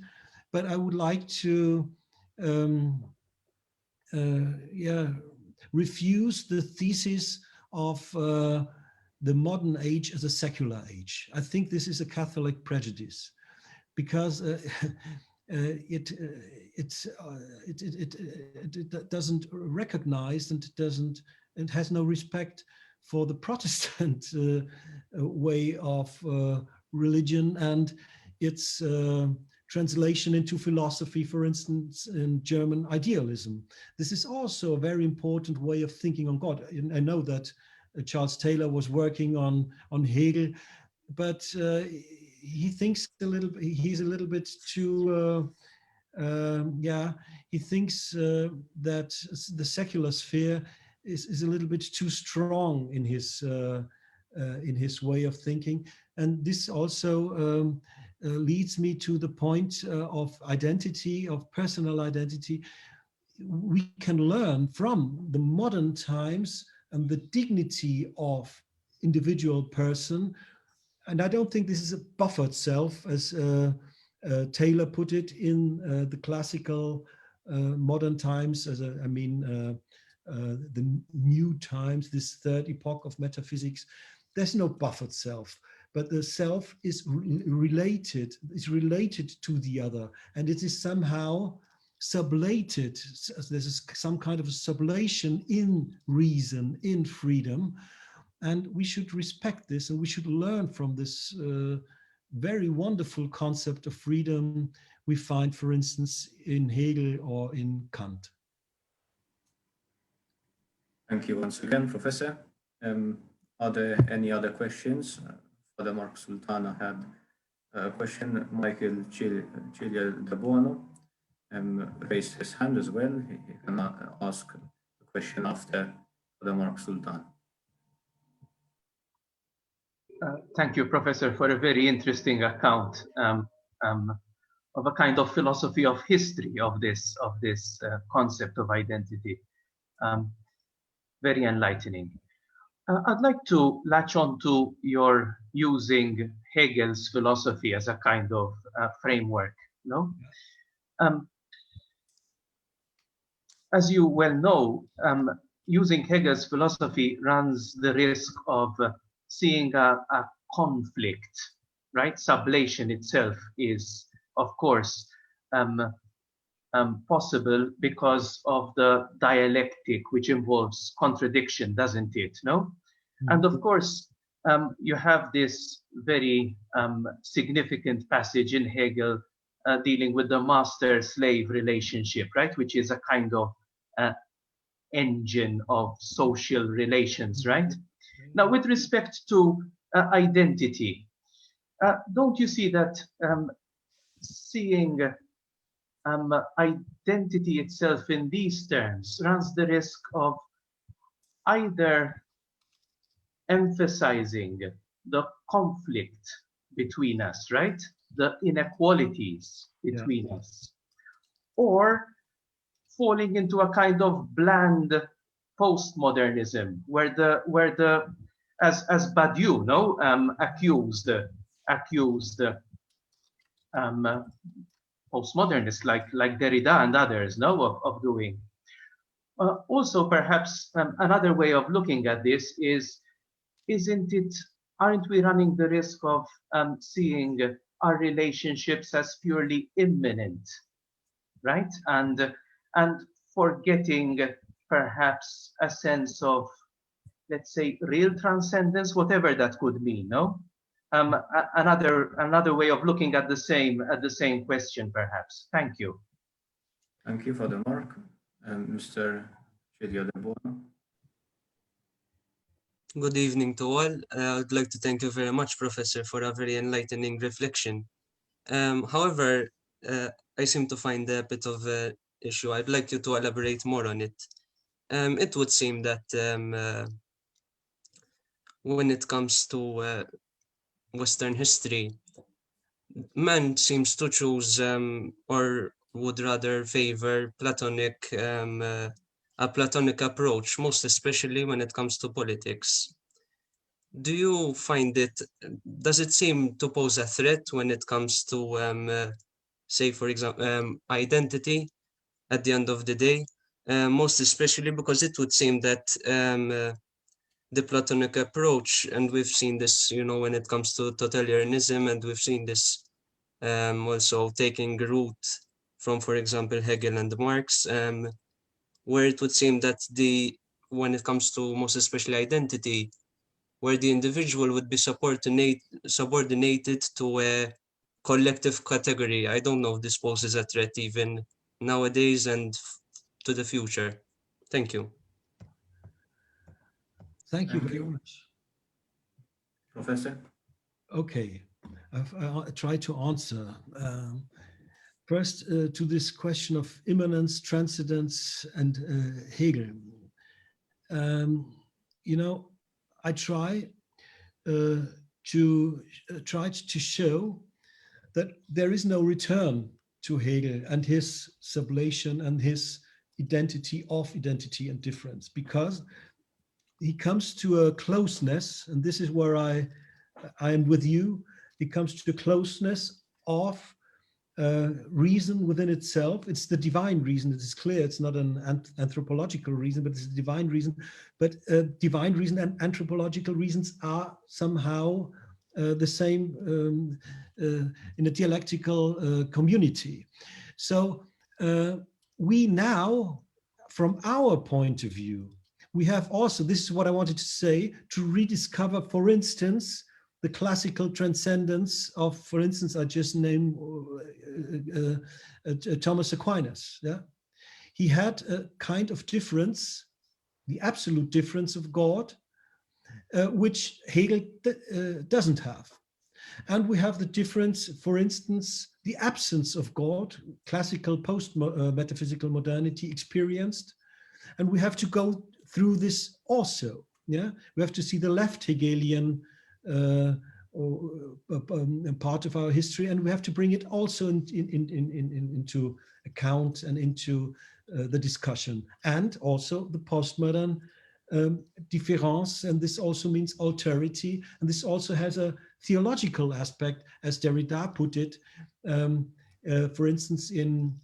But I would like to refuse the thesis of the modern age as a secular age. I think this is a Catholic prejudice, because it doesn't recognize and has no respect for the Protestant way of religion and its translation into philosophy, for instance, in German idealism. This is also a very important way of thinking on God. I know that Charles Taylor was working on Hegel, but he thinks he's a little bit too, he thinks that the secular sphere is a little bit too strong in his way of thinking. And this also leads me to the point of identity, of personal identity. We can learn from the modern times and the dignity of individual person. And I don't think this is a buffered self, as Taylor put it in the classical modern times, the new times, this third epoch of metaphysics. There's no buffered self, but the self is related to the other, and it is somehow sublated. There's some kind of a sublation in reason, in freedom, and we should respect this, and we should learn from this very wonderful concept of freedom we find, for instance, in Hegel or in Kant. Thank you once again, Professor. Are there any other questions? Father Mark Sultana had a question. Michael Cilia De Bono raised his hand as well. He can ask a question after Father Mark Sultana. Thank you, Professor, for a very interesting account of a kind of philosophy of history of this concept of identity. Very enlightening. I'd like to latch on to your using Hegel's philosophy as a kind of framework. As you well know, using Hegel's philosophy runs the risk of seeing a conflict, right? Sublation itself is, of course, possible because of the dialectic, which involves contradiction, doesn't it? No? Mm-hmm. And of course, you have this very significant passage in Hegel dealing with the master-slave relationship, right? Which is a kind of engine of social relations, right? Now, with respect to identity, don't you see that seeing identity itself in these terms runs the risk of either emphasizing the conflict between us, right? The inequalities between us, or falling into a kind of bland postmodernism, where the as Badiou accused postmodernists like Derrida and others of doing. Also, perhaps another way of looking at this is, aren't we running the risk of seeing our relationships as purely immanent, right? And forgetting perhaps a sense of, let's say, real transcendence, whatever that could mean, no? Another way of looking at the same question, perhaps. Thank you. Thank you for the mark, Mr. Chidiodebuano. Good evening to all. I would like to thank you very much, Professor, for a very enlightening reflection. However, I seem to find a bit of an issue. I'd like you to elaborate more on it. It would seem that when it comes to Western history, man seems to choose or would rather favor a Platonic approach, most especially when it comes to politics. Do you find does it seem to pose a threat when it comes to, say, for example, identity at the end of the day? Most especially because it would seem that the Platonic approach, and we've seen this, when it comes to totalitarianism, and we've seen this also taking root from, for example, Hegel and Marx, where it would seem that when it comes to most especially identity, where the individual would be subordinated to a collective category. I don't know if this poses a threat even nowadays and to the future. Thank you. Thank you very much. Professor? Okay, I'll try to answer. First, to this question of immanence, transcendence, and Hegel. I try to show that there is no return to Hegel and his sublation and his identity of identity and difference, because he comes to a closeness, and this is where I am with you. He comes to the closeness of reason within itself. It's the divine reason. It is clear it's not an anthropological reason, but it's a divine reason. But divine reason and anthropological reasons are somehow the same in a dialectical community. So we now, from our point of view, we have also, this is what I wanted to say, to rediscover, for instance, the classical transcendence of, for instance, I just named Thomas Aquinas. Yeah, he had a kind of difference, the absolute difference of God, which Hegel doesn't have. And we have the difference, for instance, the absence of God, classical post-metaphysical modernity experienced. And we have to go through this also. Yeah, we have to see the left Hegelian part of our history, and we have to bring it also into account and into the discussion, and also the postmodern difference, and this also means alterity, and this also has a theological aspect, as Derrida put it, for instance, in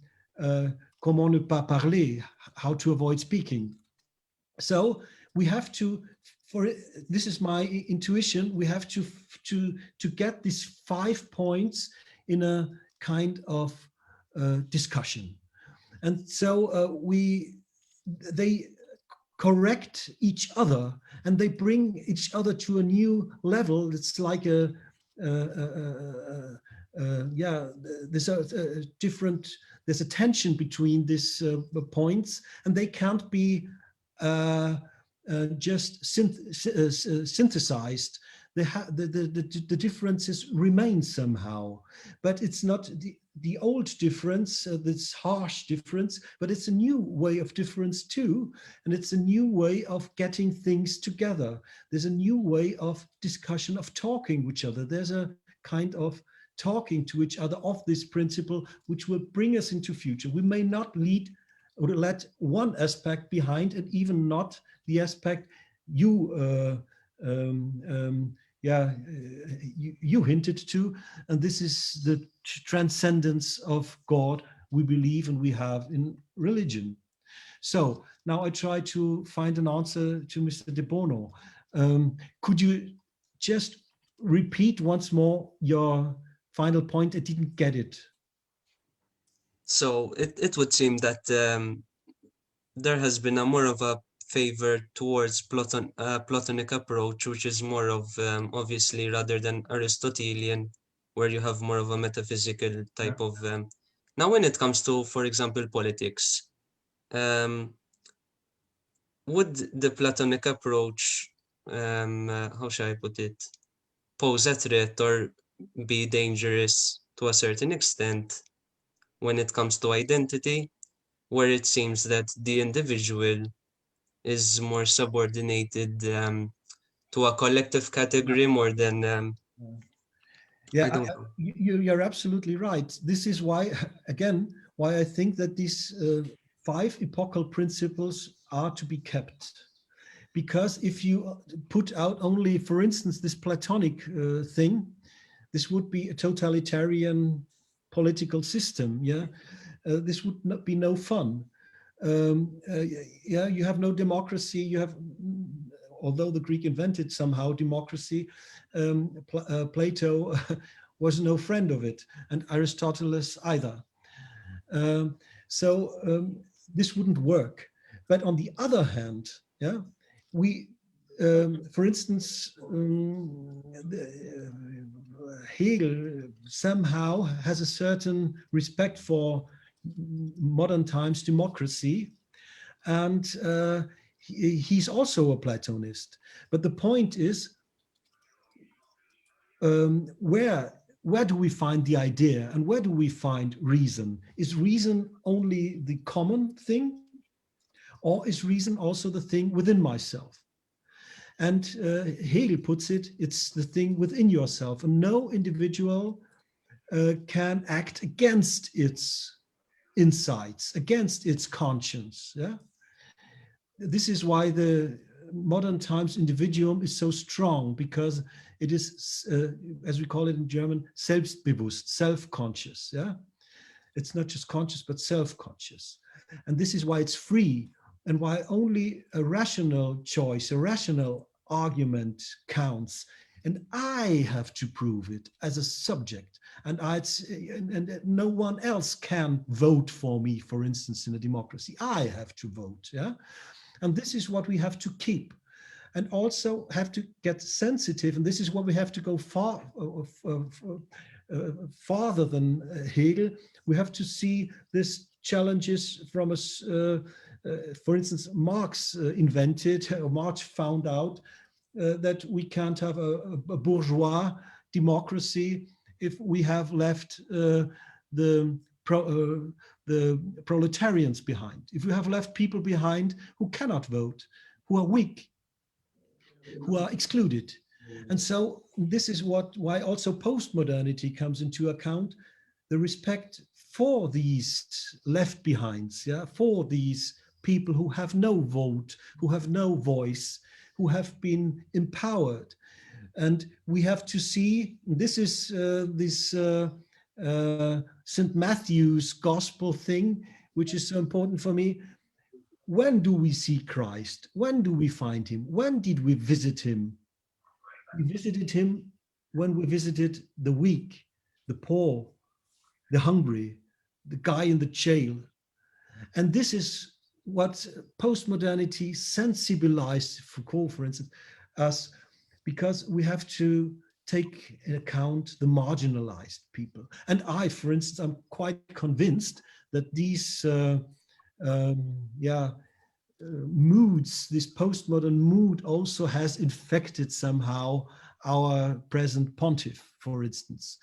Comment ne pas parler, how to avoid speaking. So we have to, this is my intuition, we have to get these 5 points in a kind of discussion. And so they correct each other, and they bring each other to a new level. It's like there's a tension between these points, and they can't be just synthesized, the differences remain somehow, but it's not the old difference, this harsh difference, but it's a new way of difference too, and it's a new way of getting things together. There's a new way of discussion, of talking with each other. There's a kind of talking to each other of this principle, which will bring us into future. We may not lead or let one aspect behind, and even not the aspect you you hinted to, and this is the transcendence of God we believe and we have in religion. So now I try to find an answer to Mr. De Bono. Could you just repeat once more your final point? I didn't get it. So it would seem that there has been a more of a favor towards Platonic approach, which is more of obviously rather than Aristotelian, where you have more of a metaphysical type of. Now, when it comes to, for example, politics, would the Platonic approach, how shall I put it, pose a threat or be dangerous to a certain extent when it comes to identity, where it seems that the individual is more subordinated to a collective category more than you're absolutely right. This is why, again, why I think that these 5 epochal principles are to be kept. Because if you put out only, for instance, this Platonic thing, this would be a totalitarian political system. This would not be no fun. You have no democracy. You have, although the Greek invented somehow democracy, Plato was no friend of it, and Aristotle either. So this wouldn't work. But on the other hand, we, for instance, Hegel somehow has a certain respect for modern times democracy, and he's also a Platonist. But the point is, where do we find the idea and where do we find reason? Is reason only the common thing, or is reason also the thing within myself? And Hegel puts it, it's the thing within yourself, and no individual can act against its insights, against its conscience. This is why the modern times individuum is so strong, because it is, as we call it in German, selbstbewusst, self-conscious. It's not just conscious, but self-conscious. And this is why it's free, and why only a rational choice, a rational argument counts. And I have to prove it as a subject. And no one else can vote for me, for instance, in a democracy. I have to vote. And this is what we have to keep. And also have to get sensitive. And this is what we have to go farther than Hegel. We have to see these challenges from us. For instance, Marx invented, or Marx found out that we can't have a bourgeois democracy if we have left the proletarians behind. If we have left people behind who cannot vote, who are weak, who are excluded. And so this is why also postmodernity comes into account, the respect for these left behinds, for these people who have no vote, who have no voice, who have been empowered. And we have to see, this is this St. Matthew's gospel thing, which is so important for me. When do we see Christ? When do we find him? When did we visit him? We visited him when we visited the weak, the poor, the hungry, the guy in the jail. And this is what postmodernity sensibilized Foucault, for instance, us, because we have to take into account the marginalized people. And I, for instance, I'm quite convinced that these moods, this postmodern mood also has infected somehow our present pontiff, for instance.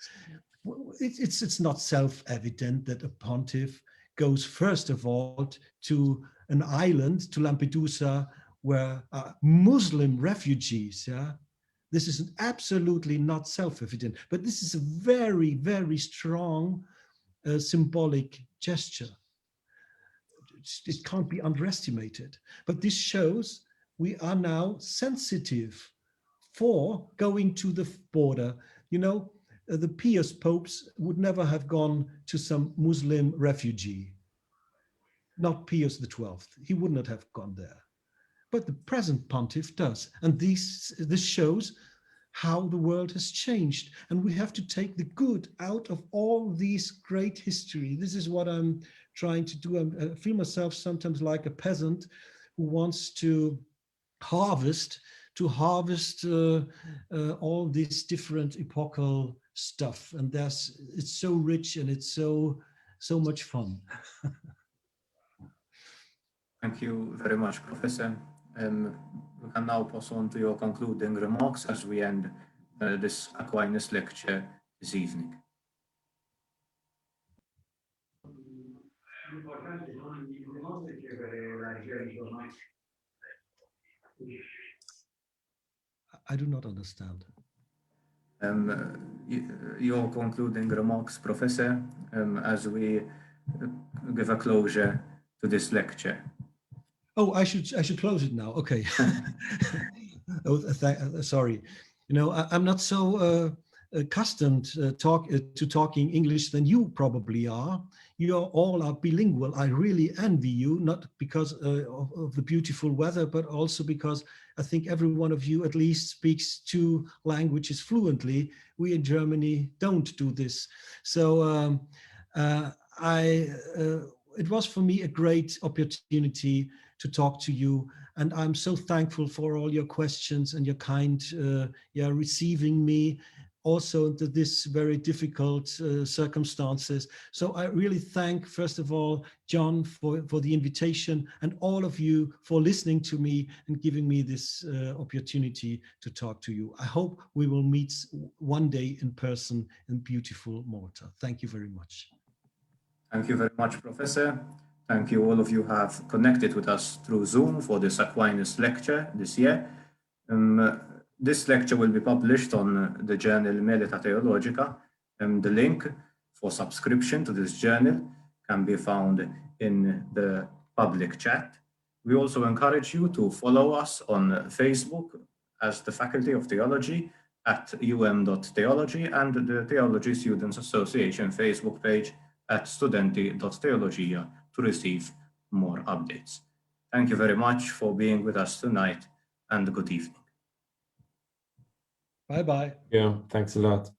It's not self-evident that a pontiff goes first of all to an island, to Lampedusa, where Muslim refugees, this is absolutely not self-evident, but this is a very, very strong symbolic gesture. It can't be underestimated. But this shows we are now sensitive for going to the border. You know, the pious popes would never have gone to some Muslim refugee. Not Pius XII, he would not have gone there. But the present pontiff does. And this shows how the world has changed. And we have to take the good out of all these great history. This is what I'm trying to do. I feel myself sometimes like a peasant who wants to harvest all this different epochal stuff. And it's so rich and it's so much fun. Thank you very much, Professor. We can now pass on to your concluding remarks as we end this Aquinas lecture this evening. I do not understand. Your concluding remarks, Professor, as we give a closure to this lecture. Oh, I should close it now. Okay. Sorry. You know, I'm not so accustomed to talking English than you probably are. You all are bilingual. I really envy you, not because of the beautiful weather, but also because I think every one of you at least speaks 2 languages fluently. We in Germany don't do this. So it was for me a great opportunity to talk to you, and I'm so thankful for all your questions and your kind receiving me also into this very difficult circumstances. So I really thank, first of all, John for the invitation, and all of you for listening to me and giving me this opportunity to talk to you. I hope we will meet one day in person in beautiful Malta. Thank you very much. Thank you very much, Professor. Thank you all of you who have connected with us through Zoom for this Aquinas lecture this year. This lecture will be published on the journal Melita Theologica. The link for subscription to this journal can be found in the public chat. We also encourage you to follow us on Facebook as the Faculty of Theology at um.theology and the Theology Students Association Facebook page at studenti.theologia to receive more updates. Thank you very much for being with us tonight, and good evening. Bye-bye. Yeah, thanks a lot.